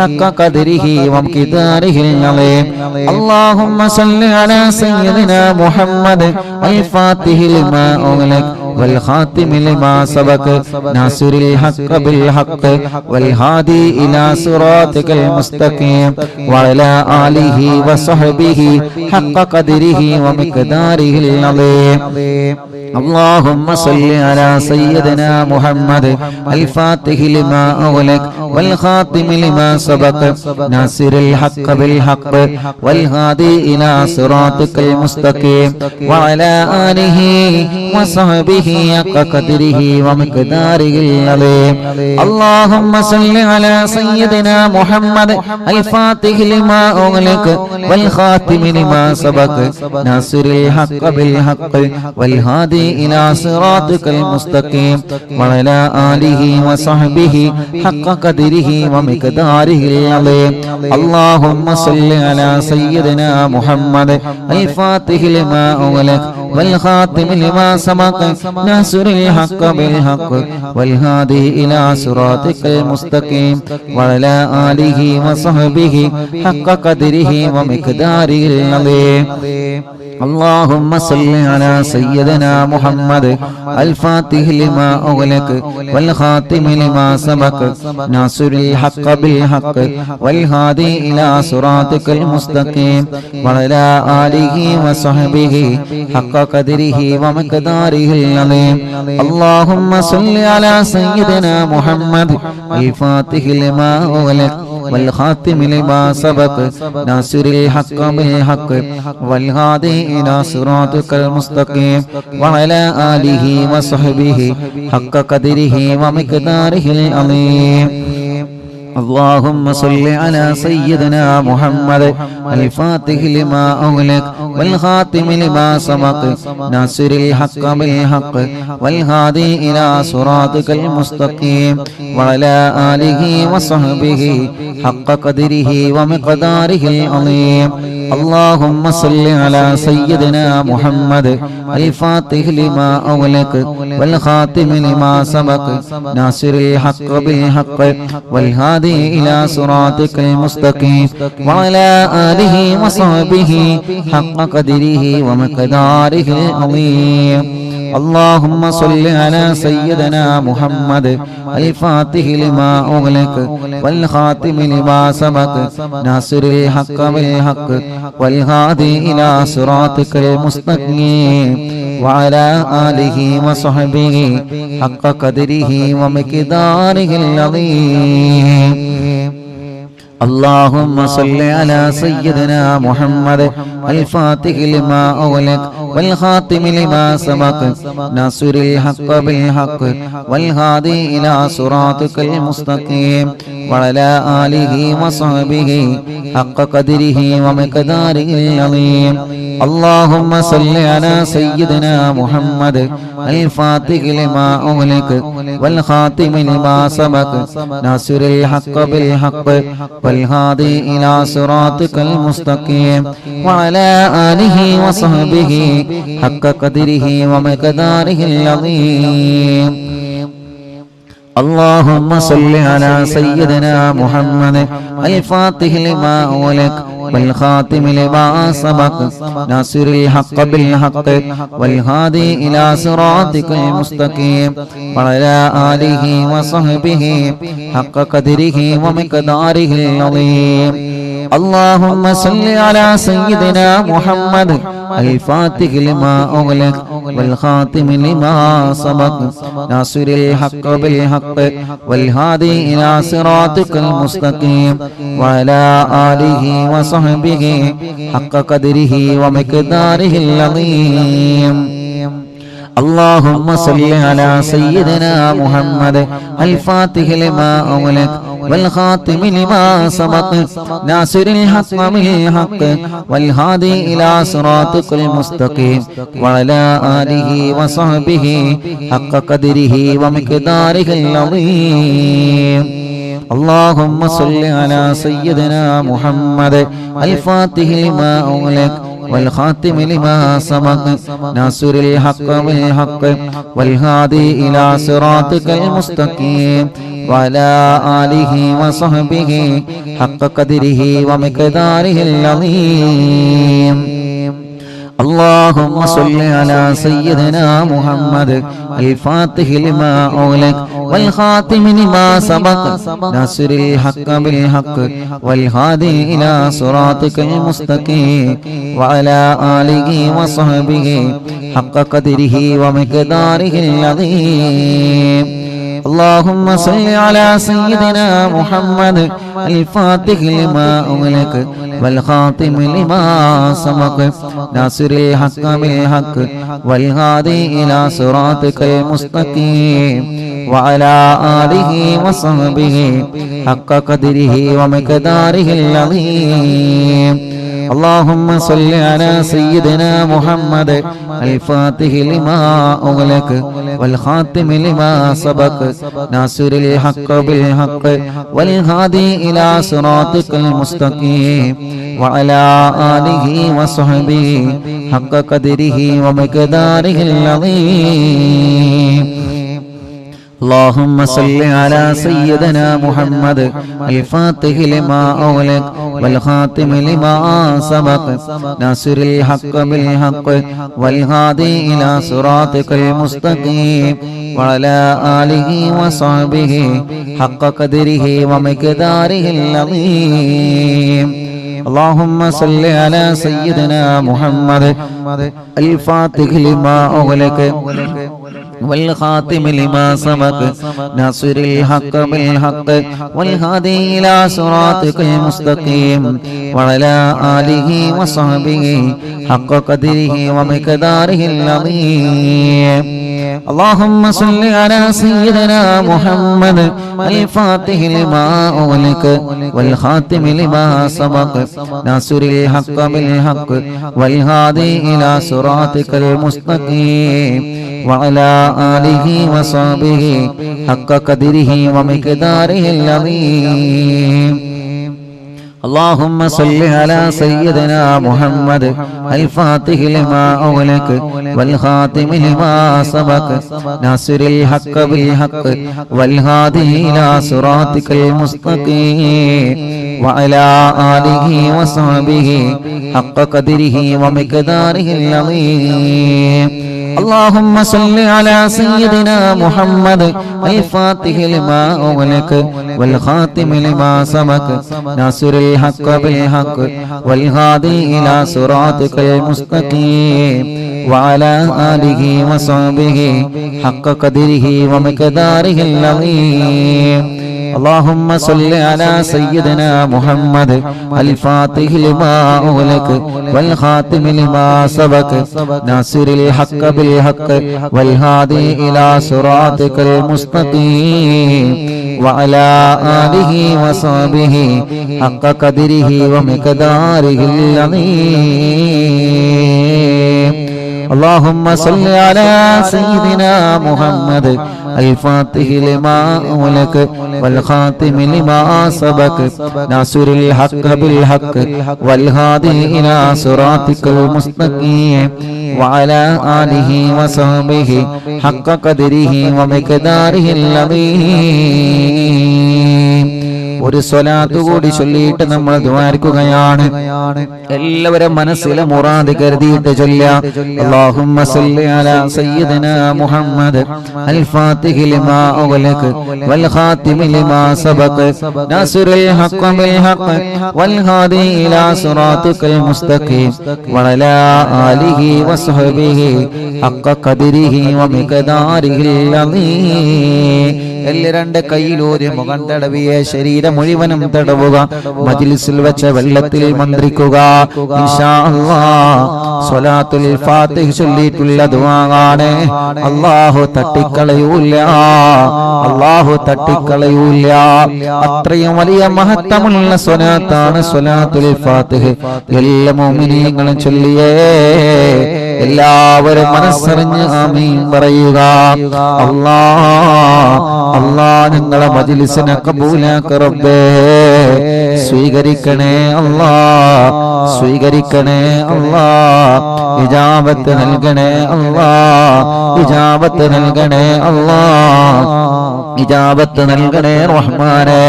حق قدره ومقداره العظيم. اللهم صل على سيدنا محمد الفاتح لما أغلق والخاتم لما سبق ناصر الحق بالحق والهادي إلى صراطك المستقيم وعلى آله وصحبه حق قدره ومقداره العظيم. اللهم صل على سيدنا محمد الفاتح لما أغلق والخاتم لما سبق ناصر الحق بالحق والهادي إلى صراطك المستقيم وعلى آله وصحبه حق قدره ومقداره العظيم. اللهم صل على سيدنا محمد الفاتح لما أغلق والخاتم لما سبق ناصر الحق بالحق والهادي إلى صراطك المستقيم وعلى آله وصحبه حق قدره ومقداره العظيم. اللهم صل على سيدنا محمد الفاتح لما أغلق والخاتم لما سبق ناصر الحق بالحق والهادي إلى صراطك المستقيم وعلى آله وصحبه حق قدره ومقداره العظيم. اللهم صل على سيدنا محمد الفاتح لما أغلق والخاتم لما سبق ناصر الحق بالحق والهادي إلى صراطك المستقيم وعلى آله وصحبه حق قدره ومقداره العظيم. اللهم صل على سيدنا محمد الفاتح لما أغلق والخاتم لما سبق ناصر الحق بالحق والهادي إلى صراطك المستقيم وعلى آله وصحبه حق قدره ومقداره العظيم. اللهم صل على سيدنا محمد الفاتح لما أغلق والخاتم لما سبق ناصر الحق بالحق والهادي إلى صراطك المستقيم وعلى آله وصحبه حق قدره ومقداره العظيم. اللهم صل على سيدنا محمد الفاتح لما أغلق والخاتم لما سبق ناصر الحق بالحق والهادي إلى صراطك المستقيم وعلى آله وصحبه حق قدره ومقداره العظيم. اللهم صل على سيدنا محمد الفاتح لما أغلق والخاتم لما سبق ناصر الحق بالحق والهادي إلى صراطك المستقيم وعلى آله وصحبه حق قدره ومقداره العظيم. اللهم صل على سيدنا محمد الفاتح لما أغلق والخاتم لما سبق ناصر الحق بالحق والهادي إلى صراطك المستقيم وعلى آله وصحبه حق قدره ومقداره العظيم. اللهم صل على سيدنا محمد الفاتح لما أغلق والخاتم لما سبق ناصر الحق بالحق والهادي إلى صراطك المستقيم وعلى آله وصحبه حق قدره ومقداره العظيم. اللهم صل على سيدنا محمد الفاتح لما أغلق والخاتم لما سبق ناصر الحق بالحق والهادي إلى صراطك المستقيم وعلى آله وصحبه حق قدره ومقداره العظيم. اللهم صل على سيدنا محمد الفاتح لما أغلق والخاتم لما سبق ناصر الحق بالحق والهادي إلى صراطك المستقيم وعلى آله وصحبه حق قدره ومقداره العظيم. اللهم صل على سيدنا محمد الفاتح لما أغلق والخاتم لما سبق ناصر الحق بالحق والهادي إلى صراطك المستقيم وعلى آله وصحبه حق قدره ومقداره العظيم. اللهم صل على سيدنا محمد الفاتح لما أغلق والخاتم لما سبق ناصر الحق بالحق والهادي إلى صراطك المستقيم وعلى آله وصحبه حق قدره ومقداره العظيم. اللهم صل على سيدنا محمد الفاتح لما أغلق والخاتم لما سبق ناصر الحق بالحق والهادي إلى صراطك المستقيم وعلى آله وصحبه حق قدره ومقداره العظيم. اللهم صل على سيدنا محمد الفاتح لما أغلق والخاتم لما سبق ناصر الحق بالحق والهادي إلى صراطك المستقيم وعلى آله وصحبه حق قدره ومقداره العظيم. اللهم صل على سيدنا محمد الفاتح لما أغلق والخاتم لما سبق ناصر الحق بالحق والهادي إلى صراطك المستقيم وعلى آله وصحبه حق قدره ومقداره العظيم. اللهم صل على سيدنا محمد الفاتح لما أغلق والخاتم لما سبق ناصر الحق بالحق والهادي إلى صراطك المستقيم وعلى آله وصحبه حق قدره ومقداره العظيم. اللهم صل على سيدنا محمد الفاتح لما أغلق والخاتم لما سبق ناصر الحق بالحق والهادي إلى صراطك المستقيم وعلى آله وصحبه حق قدره ومقداره العظيم. اللهم صل على سيدنا محمد الفاتح لما أغلق والخاتم لما سبق ناصر الحق بالحق والهادي إلى صراطك المستقيم وعلى آله وصحبه حق قدره ومقداره العظيم. اللهم صل على سيدنا محمد الفاتح لما أغلق والخاتم لما سبق ناصر الحق بالحق والهادي إلى صراطك المستقيم وعلى آله وصحبه حق قدره ومقداره العظيم. اللهم صل على سيدنا محمد الفاتح لما أغلق والخاتم لما سبق ناصر الحق بالحق والهادي إلى صراطك المستقيم وعلى آله وصحبه حق قدره ومقداره العظيم. اللهم صل على سيدنا محمد الفاتح لما أغلق والخاتم لما سبق ناصر الحق بالحق والهادي إلى صراطك المستقيم وعلى آله وصحبه حق قدره ومقداره العظيم. اللهم صل على سيدنا محمد الفاتح لما أغلق والخاتم لما سبق ناصر الحق بالحق والهادي إلى صراطك المستقيم وعلى آله وصحبه حق قدره ومقداره العظيم. ഒരു സ്വലാത്ത് കൂടി ചൊല്ലിയിട്ട് നമ്മൾ ദുആർക്കുകയാണ്. എല്ലാവരും മനസ്സിലെ മുറാദ് കരുതിയിട്ട് ചൊല്ലാം. അല്ലാഹുമ്മ സല്ലി അലാ സയ്യിദിനാ മുഹമ്മദ് അൽ ഫാത്തിഹി ലിമാ ഉഗ്ലഖ വൽ ഖാതിമി ലിമാ സബഖ നാസിറുൽ ഹഖ് ബിൽ ഹഖ് വൽ ഹാദി ഇലാ സിറാത്തിക്കൽ മുസ്തഖീം വഅലാ ആലിഹി വസ്ഹബിഹി ഹഖ ഖദരിഹി വമിഖദാരിഹിൽ അളീം. രണ്ട് കൈയിലൂരി മുഖം തടവിയെ ശരീരം മുഴുവനും തടവുക. മജ്ലിസിൽ വെച്ച വെള്ളത്തിൽ മന്ത്രിക്കുക. ഇൻഷാ അല്ലാഹ് സ്വലാത്തുൽ ഫാത്തിഹ ചൊല്ലിയിട്ടുള്ള ദുആയാണ്. അല്ലാഹു തട്ടിക്കളയൂല, അല്ലാഹു തട്ടിക്കളയൂല. അത്രയും വലിയ മഹത്വമുള്ള സ്വലാത്താണ് സ്വലാത്തുൽ ഫാത്തിഹ. എല്ലാ മുഅ്മിനീങ്ങളും ചൊല്ലിയേ. എല്ലാവരും മനസ്സറിഞ്ഞ് ആമീൻ പറയുക. അല്ലാഹ് നിങ്ങളെ മജ്ലിസിനെ കബൂലാക്ക റബ്ബേ. സ്വീകരിക്കണേ അല്ലാഹ്, സ്വീകരിക്കണേ അല്ലാഹ്. ഇജാബത്ത് നൽകണേ അല്ലാഹ്, ഇജാബത്ത് നൽകണേ അല്ലാഹ്, ഇജാബത്ത് നൽകണേ റഹ്മാനേ.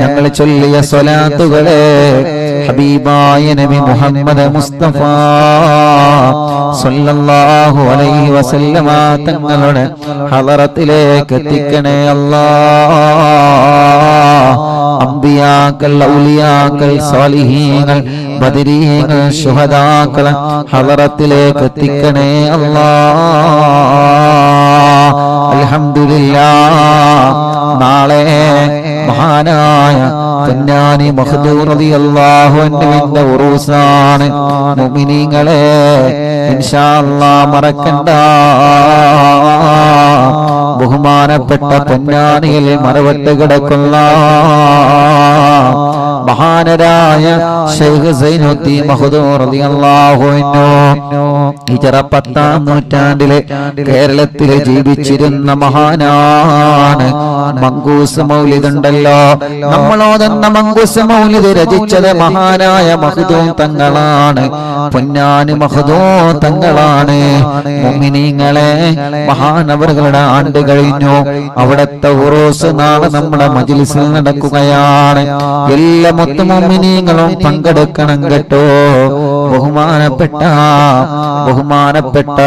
ഞങ്ങൾ ചൊല്ലിയ സ്വലാത്തുകളെ ഹബീബായ നബി മുഹമ്മദ് മുസ്തഫ സല്ലല്ലാഹു അലൈഹി വസല്ലമ തങ്ങളുടെ ഹളറത്തിലേക്ക് എത്തിക്കണേ അല്ലാഹ്. അംബിയാക്കൾ, ഔലിയാക്കൾ, സാലിഹീങ്ങൾ, ബദരീങ്ങൾ, ശുഹദാക്കൾ ഹളറത്തിലേക്ക് എത്തിക്കണേ അല്ലാഹ്. അൽഹംദുലില്ലാഹ്. നാളെ മഹാനായ പൊന്നാനി മഖ്ദൂർ റളിയല്ലാഹു അൻഹുവിന്റെ ഉറൂസാണ്. മുഅ്മിനീങ്ങളെ ഇൻഷാ അല്ലാഹ് മറക്കണ്ട. ബഹുമാനപ്പെട്ട പൊന്നാനിയിൽ മറവട്ട് കിടക്കുന്ന മഹാനരായ ശൈഖ് സൈനുദ്ദീൻ മഖ്ദൂർ റളിയല്ലാഹു അൻഹു ഹിജ്റ 10-ാം നൂറ്റാണ്ടിലെ കേരളത്തിൽ ജീവിച്ചിരുന്ന മഹാനാണ്. മങ്കൂസ് മൗലിദ് ഉണ്ടല്ലോ, നമ്മളോതെന്ന മങ്കൂസ് മൗലിദ് രചിച്ചത് മഹാനായ മഖ്ദൂം തങ്ങളാണ്. പൊന്നാനി മഖ്ദൂം തങ്ങളാണ്. മുഅ്മിനീങ്ങളെ മഹാനവറുകളുടെ ആണ്ട് കഴിഞ്ഞു. അവിടത്തെ ഉറൂസ് നാളെ നമ്മുടെ മജ്ലിസിൽ നടക്കുകയാണ്. എല്ലാ മുഅ്മിനീങ്ങളും പങ്കെടുക്കണം കേട്ടോ. ബഹുമാനപ്പെട്ട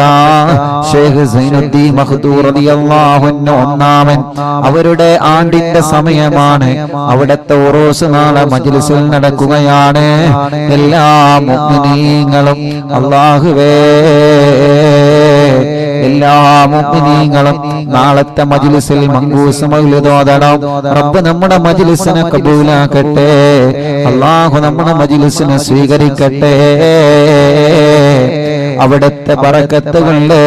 ശൈഖ് സൈനുദ്ദീൻ മഖ്ദൂർ റളിയല്ലാഹു അൻഹു ഒന്നാമൻ അവരുടെ ആണ്ടിന്റെ സമയമാണ്. അവിടത്തെ ഉറൂസ് നാളെ മജ്ലിസിൽ നടക്കുകയാണ്. എല്ലാ മുഅ്മിനീങ്ങളും അല്ലാഹുവേ, എല്ലാ മുഅ്മിനീങ്ങളും നാളത്തെ മജ്ലിസിൽ മങ്കൂസ് മൗലിദ് ഓതണം. റബ്ബ് നമ്മുടെ മജ്ലിസിനെ കബൂലാക്കട്ടെ. അല്ലാഹു നമ്മുടെ മജ്ലിസിനെ സ്വീകരിക്കട്ടെ. അവിടുത്തെ ബറക്കത്ത് കൊണ്ട്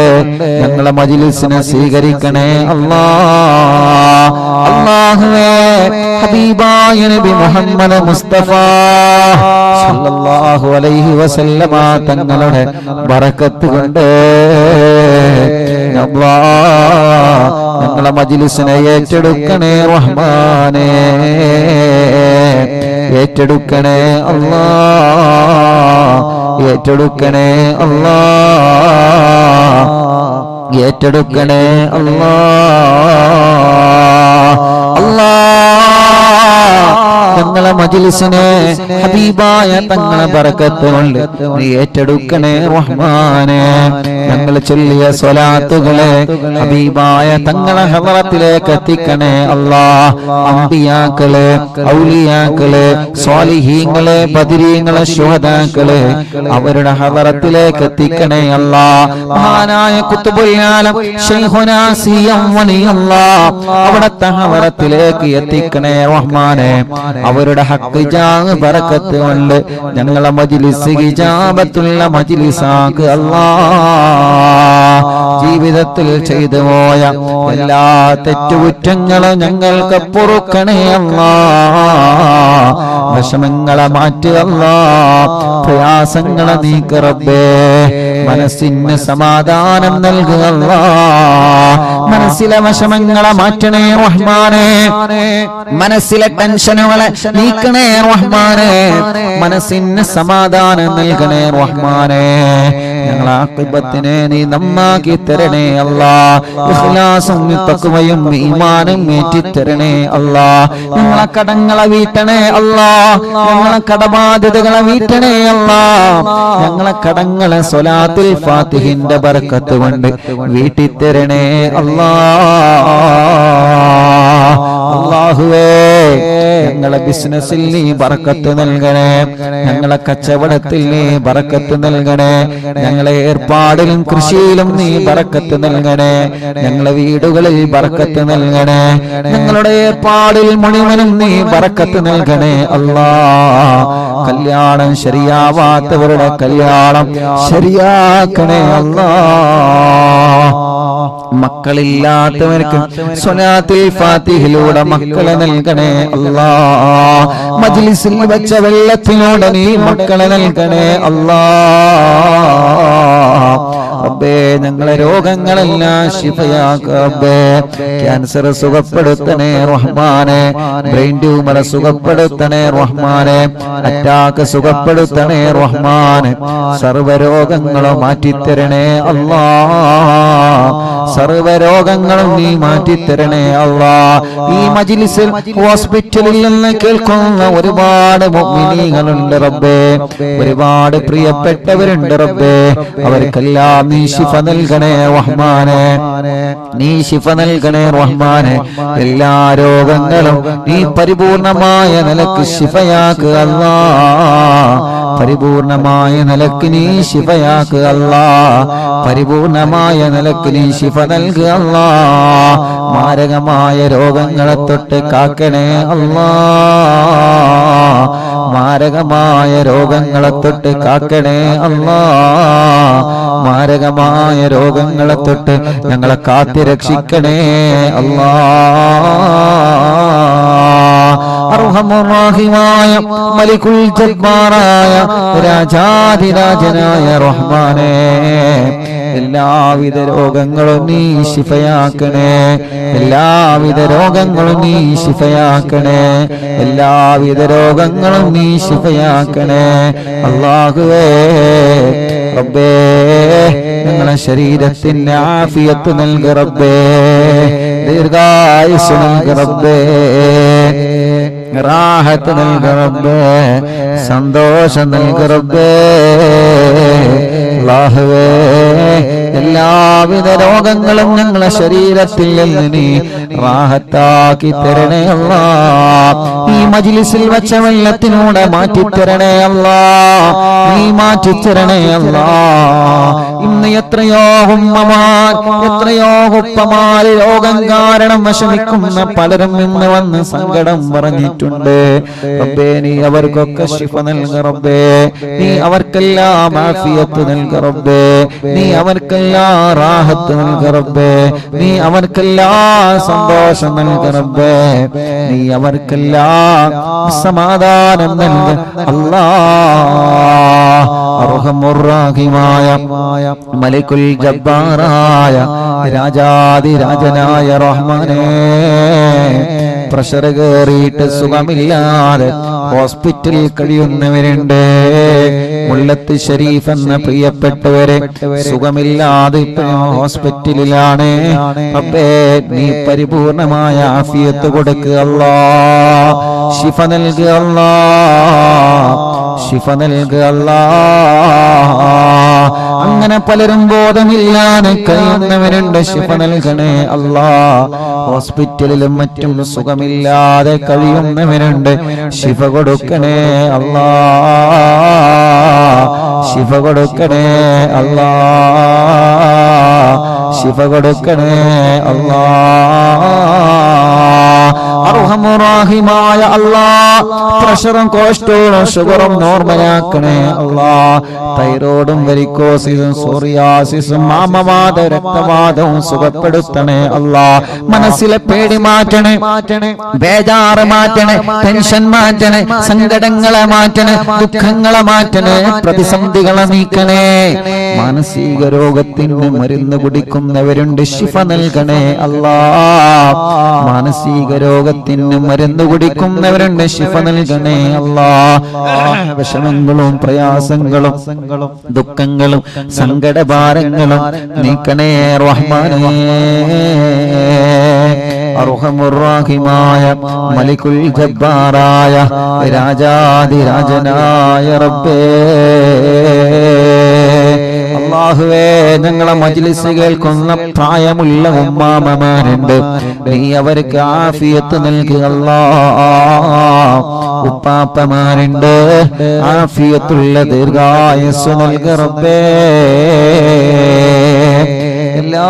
ഞങ്ങളെ മജ്ലിസിനെ സ്വീകരിക്കണേ അല്ലാഹ്. അല്ലാഹുവേ, ഹബീബായ നബി മുഹമ്മദ് മുസ്തഫ സല്ലല്ലാഹു അലൈഹി വസല്ലമ തങ്ങളുടെ ബറക്കത്ത് കൊണ്ട് അല്ലാഹ് ഞങ്ങളെ മജ്ലിസിനെ ഏറ്റെടുക്കണേ റഹ്മാനേ, ഏറ്റെടുക്കണേ അല്ലാഹ്, ഏറ്റെടുക്കണേ അല്ലാഹ്, ഏറ്റെടുക്കണേ അല്ലാഹ്. ഞങ്ങളെ മജ്ലിസിനെ ഹബീബായ തങ്ങളെ ബറക്കത്ത് കൊണ്ട് നീ ഏറ്റെടുക്കണേ റഹ്മാനേ. ഞങ്ങൾ ചൊല്ലിയ സ്വലാത്തുകളെ ഹബീബായ തങ്ങളെ ഹളറത്തിലേക്ക് എത്തിക്കണേ അല്ലാഹ്. അംബിയാക്കളെ, ഔലിയാക്കളെ, സ്വാലിഹീങ്ങളെ, ബദരീങ്ങളെ, ശുഹദാക്കളെ അവരുടെ ഹളറത്തിലേക്ക് എത്തിക്കണേ അല്ലാഹ്. മഹാനായ ഖുത്ബുൽ ആലം ശൈഖുനാ സിയം വലിയല്ലാഹ് അവിടത്തെ ഹളറത്തിലേക്ക് എത്തിക്കണേ റഹ്മാനേ. അവരുടെ ഹഖ് ജാഹ് ബറക്കത്ത് കൊണ്ട് ഞങ്ങളെ മജ്ലിസ് ഇജാബത്തുള്ള മജ്ലിസാക്ക് അല്ലാഹ്. ജീവിതത്തിൽ ചെയ്തു പോയ എല്ലാ തെറ്റുകുറ്റങ്ങളും ഞങ്ങൾക്ക് പൊറുക്കണേ അല്ലാഹ്. വിഷമങ്ങളെ മാറ്റി അല്ലാഹ്, പ്രയാസങ്ങളെ നീക്ക് റബ്ബേ. മനസ്സിന് സമാധാനം നൽകുക അല്ലാഹ്. മനസ്സിലെ വിഷമങ്ങളെ മാറ്റണേ റഹ്മാനേ. മനസ്സിലെ ടെൻഷനുകളെ നീക്കണേ റഹ്മാനേ. മനസ്സിന് സമാധാനം നൽകണേ റഹ്മാനേ. ഞങ്ങളെ ആഖിബത്തിനെ നീ നന്നാക്കി തരണേ അല്ലാ. ഇഖ്ലാസും തഖ്വയും ഈമാനും ഏറ്റിത്തരണേ അല്ലാ. ഞങ്ങളെ കടങ്ങളെ വീട്ടണേ അല്ലാ. ഞങ്ങളെ കടബാധ്യതകളെ വീട്ടണേ അല്ലാ. ഞങ്ങളെ കടങ്ങളെ സ്വലാത്തുൽ ഫാത്തിഹിന്റെ ബർക്കത്ത് കൊണ്ട് വീട്ടിത്തരണേ അല്ലാ. അല്ലാഹുവേ ഞങ്ങളെ ബിസിനസ്സിൽ നീ ബർക്കത്ത് നൽകണേ. ഞങ്ങളെ കച്ചവടത്തിൽ നീ ബർക്കത്ത് നൽകണേ. ഞങ്ങളെ ഏർപ്പാടിലും കൃഷിയിലും നീ ബർക്കത്ത് നൽകണേ. ഞങ്ങളെ വീടുകളിൽ ബർക്കത്ത് നൽകണേ. ഞങ്ങളുടെ ഏർപ്പാടിൽ മുഴുവനും നീ ബർക്കത്ത് നൽകണേ അല്ലാ. കല്യാണം ശരിയാവാത്തവരുടെ കല്യാണം ശരിയാക്കണേ അല്ലാ. മക്കളില്ലാത്തവർക്ക് സ്വലാത്തുൽ ഫാത്തിഹിലൂടെ മക്കളെ നൽകണേ അല്ലാ. മജ്ലിസിൽ വെച്ച വെള്ളത്തിലൂടെ നീ മക്കളെ നൽകണേ അല്ലാ. റബ്ബേ ഞങ്ങളെ രോഗങ്ങളെല്ലാം ശിഫയാക്ക റബ്ബേ. ക്യാൻസർ സുഖപ്പെടുത്തണേ റഹ്മാനെ. ബ്രെയിൻ ട്യൂമർ സുഖപ്പെടുത്തണേ റഹ്മാനെ. അറ്റാക്ക് സുഖപ്പെടുത്തണേ റഹ്മാനെ. സർവ്വരോഗങ്ങളും മാറ്റിത്തരണേ അല്ലാ. സർവ്വരോഗങ്ങളും നീ മാറ്റിത്തരണേ അല്ലാ. ഈ മജ്ലിസിൽ ഹോസ്പിറ്റലിൽ നിന്ന് കേൾക്കുന്ന ഒരുപാട് മുഅ്മിനീങ്ങളുണ്ട് റബ്ബേ. ഒരുപാട് പ്രിയപ്പെട്ടവരുണ്ട് റബ്ബേ. അവർക്കെല്ലാം നീ ശിഫ നൽകണേ റഹ്മാനെ. നീ ശിഫ നൽകണേ റഹ്മാനെ. എല്ലാ രോഗങ്ങളും നീ പരിപൂർണമായ നിലക്ക് ശിഫയാക്കുക അല്ലാ. പരിപൂർണമായ നിലക്ക് നീ ശിഫയാക്കുക അല്ലാ. പരിപൂർണമായ നിലക്ക് നീ ശിഫ നൽകുക അല്ലാ. മാരകമായ രോഗങ്ങളെ തൊട്ട് കാക്കണേ അല്ലാ. മാരകമായ രോഗങ്ങളെ തൊട്ട് കാക്കണേ അല്ലാ. മാരകമായ രോഗങ്ങളെ തൊട്ട് ഞങ്ങളെ കാത്തി രക്ഷിക്കണേ അല്ലാ. അർഹമുർ-റഹീമായ മലികുൽ ജബ്ബാറായ രാജാധിരാജനായ റഹ്മാനേ, എല്ലാവിധ രോഗങ്ങളും നീ ശിഫയാക്കണേ. എല്ലാവിധ രോഗങ്ങളും നീ ശിഫയാക്കണേ. എല്ലാവിധ രോഗങ്ങളും നീ ശിഫയാക്കണേ അല്ലാഹുവേ. റബ്ബേ ഞങ്ങളെ ശരീരത്തിന് ആഫിയത്ത് നൽകി റബ്ബേ. ദീർഘായുസ്സ് നൽകി റബ്ബേ. റാഹത്ത് നൽകി റബ്ബേ. സന്തോഷം നൽകി റബ്ബേ. അല്ലാഹുവേ എല്ലാവിധ രോഗങ്ങളും ഞങ്ങളെ ശരീരത്തിൽ നിന്ന് നീ റാഹത്താക്കി തരണേ അല്ലാ. ഈ മജ്ലിസിൽ വെച്ച വെള്ളത്തിലൂടെ മാറ്റിത്തരണേ അല്ലാ. നീ മാറ്റിത്തരണേ അല്ലാ. ഇന്ന് എത്രയോ ഉമ്മമാർ, എത്രയോ ഉപ്പമാർ രോഗം കാരണം വിഷമിക്കുന്ന പലരും ഇന്ന് വന്ന് സങ്കടം പറഞ്ഞിട്ടുണ്ട് റബ്ബേ. നീ അവർക്കൊക്കെ ശിഫ നൽക റബ്ബേ. നീ അവർക്കെല്ലാം ആഫിയത്ത് നൽക റബ്ബേ. നീ അവർക്കെല്ലാം റാഹത്ത് നൽക റബ്ബേ. നീ അവർക്കെല്ലാം സന്തോഷം നൽക റബ്ബേ. നീ അവർക്കെല്ലാം സമാധാനം നൽക അല്ലാ. അർഹമുർ-റഹീമായ മലികുൽ ജബ്ബാറായ രാജാധിരാജനായ റഹ്മാനേ, പ്രഷർ കയറിയിട്ട് സുഖമില്ലാതെ ഹോസ്പിറ്റലിൽ കഴിയുന്നവരുണ്ട്. മുല്ലത്ത് ഷരീഫ് എന്ന പ്രിയപ്പെട്ടവരെ സുഖമില്ലാതെ ഹോസ്പിറ്റലിലാണ്. അപ്പേ നീ പരിപൂർണമായ ആഫിയത്ത് കൊടുക്കുക അല്ലാ. ശിഫ നൽകുക അല്ലാ. ശിഫ നൽകുക അല്ലാ. അങ്ങനെ പലരും ബോധമില്ലാതെ കഴിയുന്നവരുണ്ട്. ശിഫ നൽകണേ അല്ലാ. ഹോസ്പിറ്റലിലും മറ്റും സുഖമില്ലാതെ കഴിയുന്നവരുണ്ട്. ശിഫ കൊടുക്കണേ അല്ലാ. ശിഫ കൊടുക്കണേ അല്ലാ. ശിഫ കൊടുക്കണേ അല്ലാ. അർഹമുർ-റഹീമായ അല്ലാ, പ്രഷറും കൊളസ്ട്രോളും ഷുഗറും നോർമലാക്കണേ അല്ലാ. തൈറോയിഡും വെരിക്കോസിസും സോറിയാസിസും ആമവാദ രക്തവാദവും സുഖപ്പെടുത്തണേ അല്ലാ. മനസ്സിലെ പേടി മാറ്റണേ, ബേജാറ് മാറ്റണേ, ടെൻഷൻ മാറ്റണേ, സങ്കടങ്ങളെ മാറ്റണേ, ദുഃഖങ്ങളെ മാറ്റണേ, പ്രതിസന്ധികളെ നീക്കണേ. മാനസിക രോഗത്തിന് മരുന്ന് കുടിക്കുന്നവരുണ്ട്. ശിഫ നൽകണേ അല്ലാ. മാനസിക രോഗത്തിന് രോഗത്തിന് മരുന്ന് കുടിക്കുന്നവരുണ്ട്, ശിഫ നൽകണേ അല്ലാ. വിഷമങ്ങളും പ്രയാസങ്ങളും ദുഃഖങ്ങളും സങ്കടഭാരങ്ങളും നീക്കണേ റഹ്മാനേ. അർഹമുർ-റഹീമായ മലിക്കുൽ ജബ്ബാറായ രാജാധിരാജനായ റബ്ബേ, അല്ലാഹുവേ, ഞങ്ങളെ മജ്ലിസ് കേൾക്കുന്ന പ്രായമുള്ള ഉമ്മാമമാരുണ്ട്, നീ അവർക്ക് ആഫിയത്ത് നൽകുക അല്ലാഹ്. ഉപ്പാപ്പമാരുണ്ട്, ആഫിയത്തുള്ള ദീർഘായുസ്സ് നൽകുക റബ്ബേ. എല്ലാ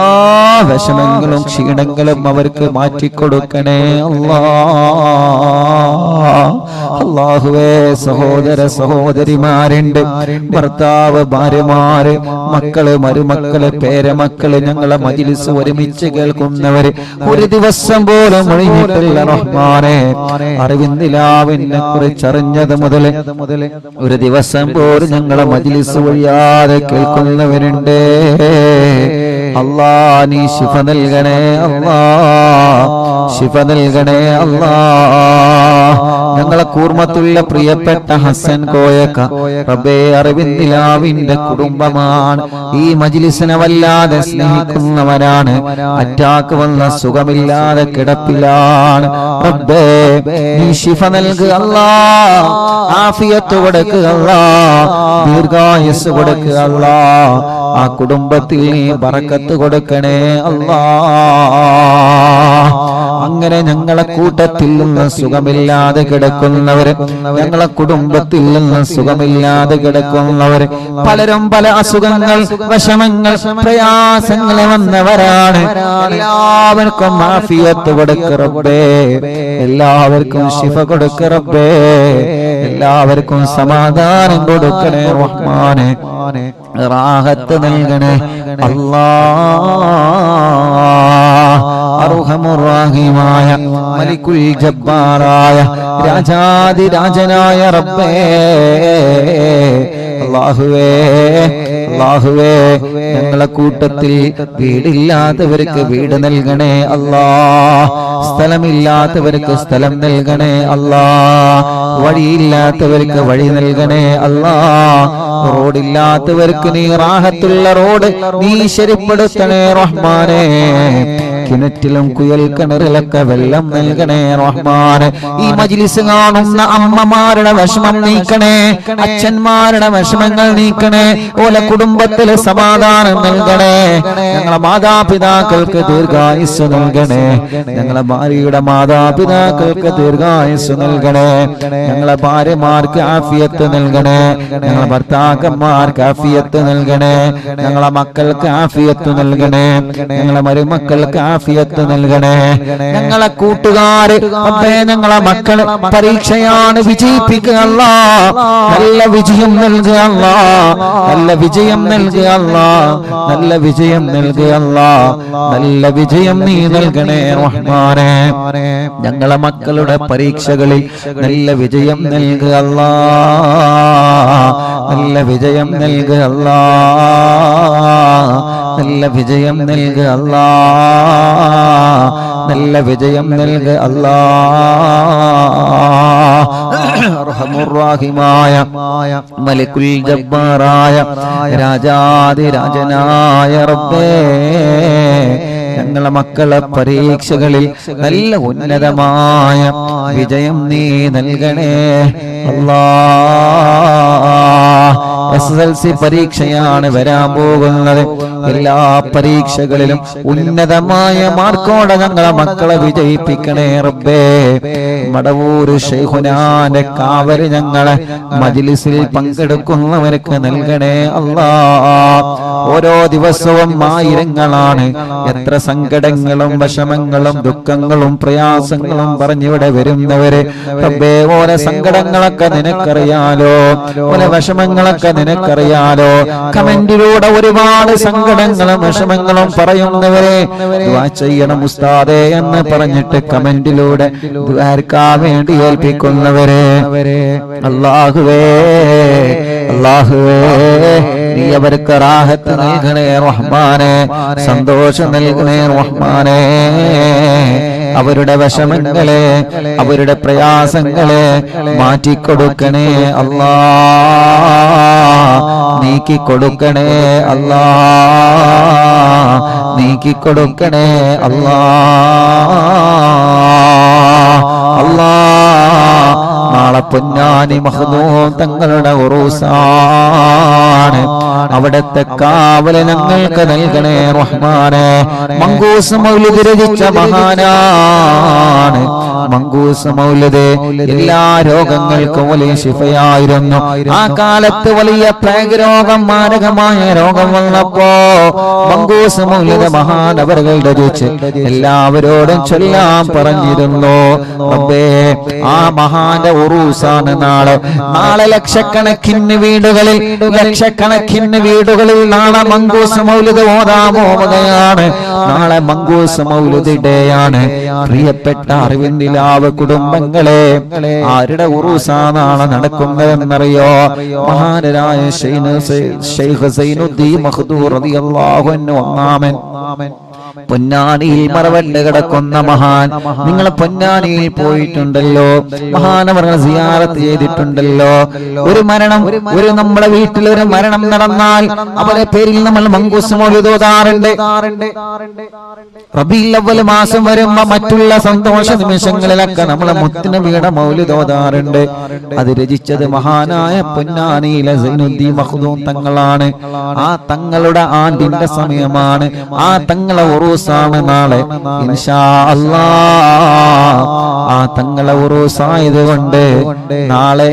വിഷമങ്ങളും ക്ഷീണങ്ങളും അവർക്ക് മാറ്റിക്കൊടുക്കണേ അല്ലാഹുവേ. സഹോദര സഹോദരിമാരുണ്ട്, ഭർത്താവ്, ഭാര്യമാര്, മക്കള്, മരുമക്കള്, പേരമക്കള്, ഞങ്ങളെ മജ്ലിസ് ഒരുമിച്ച് കേൾക്കുന്നവര് ഒരു ദിവസം പോലും ഒഴിഞ്ഞിട്ടില്ല റഹ്മാനെ. അറിവിന്ദിലാവിനെ കുറിച്ചറിഞ്ഞത് മുതൽ ഒരു ദിവസം പോലും ഞങ്ങളെ മജ്ലിസ് ഒഴിയാതെ കേൾക്കുന്നവരുണ്ട്. അല്ലാ, നീ ശിഫ നൽകണേ അല്ലാ, ശിഫ നൽകണേ അല്ലാ. ഞങ്ങളെ കൂർമ്മത്തുള്ള പ്രിയപ്പെട്ട ഹസൻ കോയക്ക റബ്ബേ, അറിവിന്ദിലാവിന്റെ കുടുംബമാണ്. ഈ മജ്ലിസിനെ വല്ലാതെ സ്നേഹിക്കുന്നവരാണ്. അറ്റാക്ക് വന്ന സുഖമില്ലാതെ കിടപ്പിലാണ്. റബ്ബേ, നീ ശിഫ നൽകുക അല്ലാ, ആഫിയത്ത് കൊടുക്കുക അല്ലാ, ദീർഘായുസ്സ് കൊടുക്കുക അല്ലാ. ആ കുടുംബത്തിൽ നീ ബറക്കത്ത് കൊടുക്കണേ അല്ലാ. അങ്ങനെ ഞങ്ങളെ കൂട്ടത്തിൽ നിന്ന് സുഖമില്ലാതെ കിടക്കുന്നവര്, ഞങ്ങളെ കുടുംബത്തിൽ നിന്ന് സുഖമില്ലാതെ കിടക്കുന്നവര്, പലരും പല അസുഖങ്ങൾ, വിഷമങ്ങൾ, പ്രയാസങ്ങൾ വന്നവരാണ്. എല്ലാവർക്കും ആഫിയത്ത് കൊടുക്ക റബ്ബേ, എല്ലാവർക്കും ശിഫ കൊടുക്ക റബ്ബേ, എല്ലാവർക്കും സമാധാനം കൊടുക്കണേ റഹ്മാനെ. റാഹത്ത് നൽകണേ അല്ലാഹ്. അർഹമുർ-റഹീമായ മലിക്കുൽ ജബ്ബാറായ രാജാധിരാജനായ റബ്ബേ, അല്ലാഹുവേ, അല്ലാഹുവേ, ഞങ്ങളെ കൂട്ടത്തിൽ വീടില്ലാത്തവർക്ക് വീട് നൽകണേ അല്ലാഹ്. സ്ഥലമില്ലാത്തവർക്ക് സ്ഥലം നൽകണേ അല്ലാഹ്. വഴിയില്ലാത്തവർക്ക് വഴി നൽകണേ അല്ലാഹ്. റോഡില്ലാത്തവർക്ക് നീ റാഹത്തുള്ള റോഡ് നീ ശരിപ്പെടുത്തണേ റഹ്മാനേ. കിണറ്റിലും കുയൽ കിണറിലൊക്കെ വെള്ളം നൽകണേ റഹ്മാനെ. ഈ മജ്ലിസ് കാണുന്ന അമ്മമാരുടെ വിഷമം നീക്കണേ, അച്ഛന്മാരുടെ വിഷമങ്ങൾ നീക്കണേ, ഓലെ കുടുംബത്തിലെ സമാധാനം നൽകണേ. ഞങ്ങളെ മാതാപിതാക്കൾക്ക് ദീർഘായുസ്സ് നൽകണേ, ഞങ്ങളെ ഭാര്യയുടെ മാതാപിതാക്കൾക്ക് ദീർഘായുസ്സ് നൽകണേ, ഞങ്ങളെ ഭാര്യമാർക്ക് ആഫിയത്ത് നൽകണേ, ഞങ്ങളെ ഭർത്താക്കന്മാർക്ക് ആഫിയത്ത് നൽകണേ, ഞങ്ങളെ മക്കൾക്ക് ആഫിയത്ത് നൽകണേ, ഞങ്ങളെ മരുമക്കൾക്ക് ആഫിയത്ത് നൽകണേ. ഞങ്ങളെ കൂട്ടുകാര്, ഞങ്ങളെ മക്കള് പരീക്ഷയാണ്, വിജയിപ്പിക്കുക അല്ലാഹ്. നല്ല വിജയം നൽകുക അല്ലാഹ്, നല്ല വിജയം നൽകുക അല്ലാഹ്, നല്ല വിജയം നൽകുക അല്ലാഹ്, നല്ല വിജയം നീ നൽകണേ റഹ്മാനേ. ഞങ്ങളെ മക്കളുടെ പരീക്ഷകളിൽ നല്ല വിജയം നൽകുക അല്ലാഹ്, നല്ല വിജയം നൽകുക അല്ലാഹ്, നല്ല വിജയം നൽകുക അല്ലാഹ്, നല്ല വിജയം നൽകുക അല്ലാഹ്. അർഹമുർ-റഹീമായ മലിക്കുൽ ജബ്ബാറായ രാജാധിരാജനായ റബ്ബേ, ഞങ്ങളെ മക്കളെ പരീക്ഷകളിൽ നല്ല ഉന്നതമായ വിജയം നീ നൽകണേ അല്ലാഹ്. SSLC പരീക്ഷയാണ് വരാൻ പോകുന്നത്. എല്ലാ പരീക്ഷകളിലും ഉന്നതമായ മാർക്കോടെ ഞങ്ങളെ മക്കളെ വിജയിപ്പിക്കണേ റബ്ബേ. മടവൂർ ശൈഖുനാന്റെ കാവല് ഞങ്ങളെ മജ്ലിസിൽ പങ്കെടുക്കുന്നവർക്ക് നൽകണേ അല്ലാഹ്. ഓരോ ദിവസവും ആയിരങ്ങളാണ് എത്ര സങ്കടങ്ങളും വിഷമങ്ങളും ദുഃഖങ്ങളും പ്രയാസങ്ങളും പറഞ്ഞിവിടെ വരുന്നവര്. റബ്ബേ, ഓരോ സങ്കടങ്ങളൊക്കെ നിനക്കറിയാലോ, ഓരോ വിഷമങ്ങളൊക്കെ നിനക്കറിയാലോ. കമന്റിലൂടെ ഒരുപാട് സങ്കടങ്ങളും വിഷമങ്ങളും പറയുന്നവരെ ദുആ ചെയ്യണം ഉസ്താദേ എന്ന് പറഞ്ഞിട്ട് കമന്റിലൂടെ ദുആർക്കാൻ വേണ്ടി ഏൽപ്പിക്കുന്നവരെ, അല്ലാഹുവേ, അല്ലാഹുവേ, നീ അവർക്ക് റാഹത്ത് നൽകണേ റഹ്മാനെ, സന്തോഷം നൽകണേ റഹ്മാനെ. അവരുടെ വിഷമങ്ങളെ, അവരുടെ പ്രയാസങ്ങളെ മാറ്റിക്കൊടുക്കണേ അല്ലാ, നീക്കിക്കൊടുക്കണേ അല്ലാ, നീക്കിക്കൊടുക്കണേ അല്ലാ. അല്ലാ, നാളെ പൊന്നാനി മഖ്ദൂം തങ്ങളുടെ ഉറൂസാണ്. അവിടത്തെ കാവല് ഞങ്ങൾക്ക് നൽകണേ റഹ്മാനെ. മങ്കൂസ് മൗലിദ് രചിച്ച മഹാനാണ്. മങ്കൂസ് മൗലിദ് എല്ലാ രോഗങ്ങൾക്കും വലിയ ശിഫയായിരുന്നു. ആ കാലത്ത് വലിയ പ്ലേഗ് രോഗം, മാരകമായ രോഗം വന്നപ്പോ മങ്കൂസ് മൗലിദ് മഹാനവറുകൾ രചിച്ച് എല്ലാവരോടും ചൊല്ലാൻ പറഞ്ഞിരുന്നു. റബ്ബേ, ആ മഹാന്റെ ഉറൂസാണ് നാളെ. നാളെ ലക്ഷക്കണക്കിന് വീടുകളിൽ നാളെ മങ്കൂസ് മൗലിദ് ഓതാൻ പോവുകയാണ്. നാളെ മങ്കൂസ് മൗലിദ് ഡേയാണ്. പ്രിയപ്പെട്ട അറിവിന്ദിലാവ് കുടുംബങ്ങളെ, ആരുടെ ഉറൂസാ നാളെ നടക്കുന്നതെന്നറിയോ? മഹാനരായ ശൈഖ് സൈനുദ്ദീൻ മഖ്ദൂം റളിയല്ലാഹു അൻഹു ഒന്നാമൻ. പൊന്നാനിയിൽ മറവണ്ട് കിടക്കുന്ന മഹാൻ. നിങ്ങൾ പൊന്നാനിയിൽ പോയിട്ടുണ്ടല്ലോ, മഹാനവറുകൾ സിയാറത്ത് ചെയ്തിട്ടുണ്ടല്ലോ. ഒരു മരണം, ഒരു നമ്മുടെ വീട്ടിൽ ഒരു മരണം നടന്നാൽ അവരെ പേരിൽ നമ്മൾ മങ്കൂസ് മൗലിദ് ഓതാറുണ്ട്. റബീഉൽ അവ്വൽ മാസം വരുമ്പോ മറ്റുള്ള സന്തോഷ നിമിഷങ്ങളിലൊക്കെ നമ്മളെ മുത്തുനബിയുടെ മൗലിദ് ഓതാറുണ്ട്. അത് രചിച്ചത് മഹാനായ പൊന്നാനിയിലെ സൈനുദ്ദീൻ മഖ്ദൂം തങ്ങളാണ്. ആ തങ്ങളുടെ ആണ്ടിന്റെ സമയമാണ്. ആ തങ്ങളെ ഉറൂസാണ് നാളെ ഇൻഷാ അല്ലാഹ്. ആ തങ്ങളെ ഉറൂസായതുകൊണ്ട് നാളെ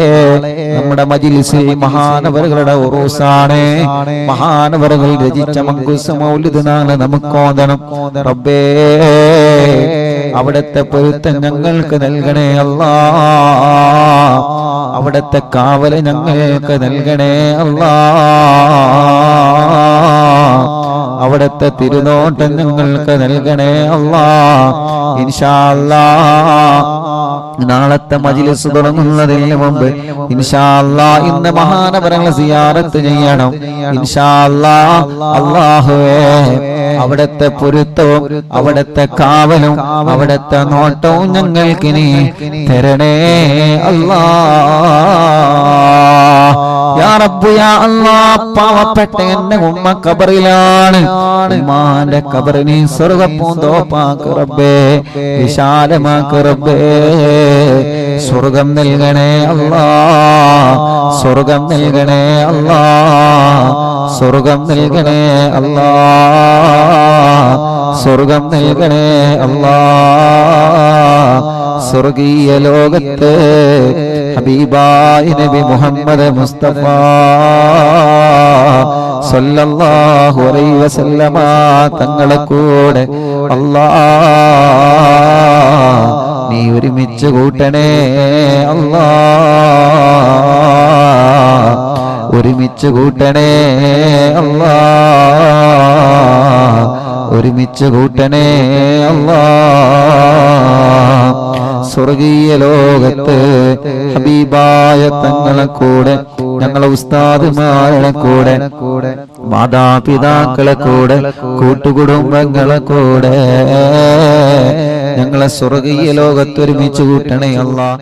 നമ്മുടെ മജ്‌ലിസിൽ മഹാനവറുകളുടെ ഉറൂസാണ്. മഹാനവറുകൾ രചിച്ച മങ്കൂസ് മൗലിദ് നാളെ നമുക്ക് ഓതണം. റബ്ബേ, അവിടുത്തെ പൊരുത്തം ഞങ്ങൾക്ക് നൽകണേ അല്ലാഹ്. അവിടുത്തെ കാവല് ഞങ്ങൾക്ക് നൽകണേ അല്ലാഹ്. അവിടുത്തെ തിരുനോട്ടം ഞങ്ങൾക്ക് നൽകണേ അല്ലാഹ്. ഇൻഷാ അല്ലാഹ് നാളത്തെ മജ്‌ലിസ് തുടങ്ങുന്നതിന് മുമ്പ് ഇൻഷാ അല്ലാഹ് ഇന്ന് മഹാനവറുകളെ സിയാറത്ത് ചെയ്യണം. ഇൻഷാ അല്ലാഹ്. അല്ലാഹുവേ, അവിടുത്തെ പൊരുത്തവും അവിടുത്തെ കാവലും അവിടുത്തെ നോട്ടവും ഞങ്ങൾക്കിനി തരണേ അല്ലാഹ്. യാ റബ്ബ് യാ അല്ലാഹ്, പാവപ്പെട്ട എന്റെ ഉമ്മ ഖബറിലാണ്. ഉമ്മാന്റെ ഖബറിനെ സ്വർഗ്ഗപ്പൂന്തോപ്പാക്ക് റബ്ബേ, വിശാലമാക്ക് റബ്ബേ. സ്വർഗം നൽകണേ അല്ലാഹ്, സ്വർഗം നൽകണേ അല്ലാഹ്, സ്വർഗം നൽകണേ അല്ലാഹ്, സ്വർഗം നൽകണേ അല്ലാഹ്. സ്വർഗീയ ലോകത്ത് ഹബീബായ നബി മുഹമ്മദ് മുസ്തഫ സല്ലല്ലാഹു അലൈഹി വസല്ലമ തങ്ങളെ കൂടെ അല്ലാഹ് നീ ഒരുമിച്ച് കൂട്ടണേ അല്ലാഹ്, ഒരുമിച്ച് കൂട്ടണേ അല്ലാഹ്, ഒരുമിച്ച് കൂട്ടണേ അല്ലാഹ്. സ്വർഗീയ ലോകത്ത് ഹബീബായ തങ്ങളെ കൂടെ, ഞങ്ങളെ ഉസ്താദുമാരുടെ കൂടെ, മാതാപിതാക്കളെ കൂടെ, കൂട്ടുകുടുംബങ്ങളെ കൂടെ ഞങ്ങളെ സ്വർഗീയ ലോകത്ത് ഒരുമിച്ച് കൂട്ടണേ അല്ലാഹ്.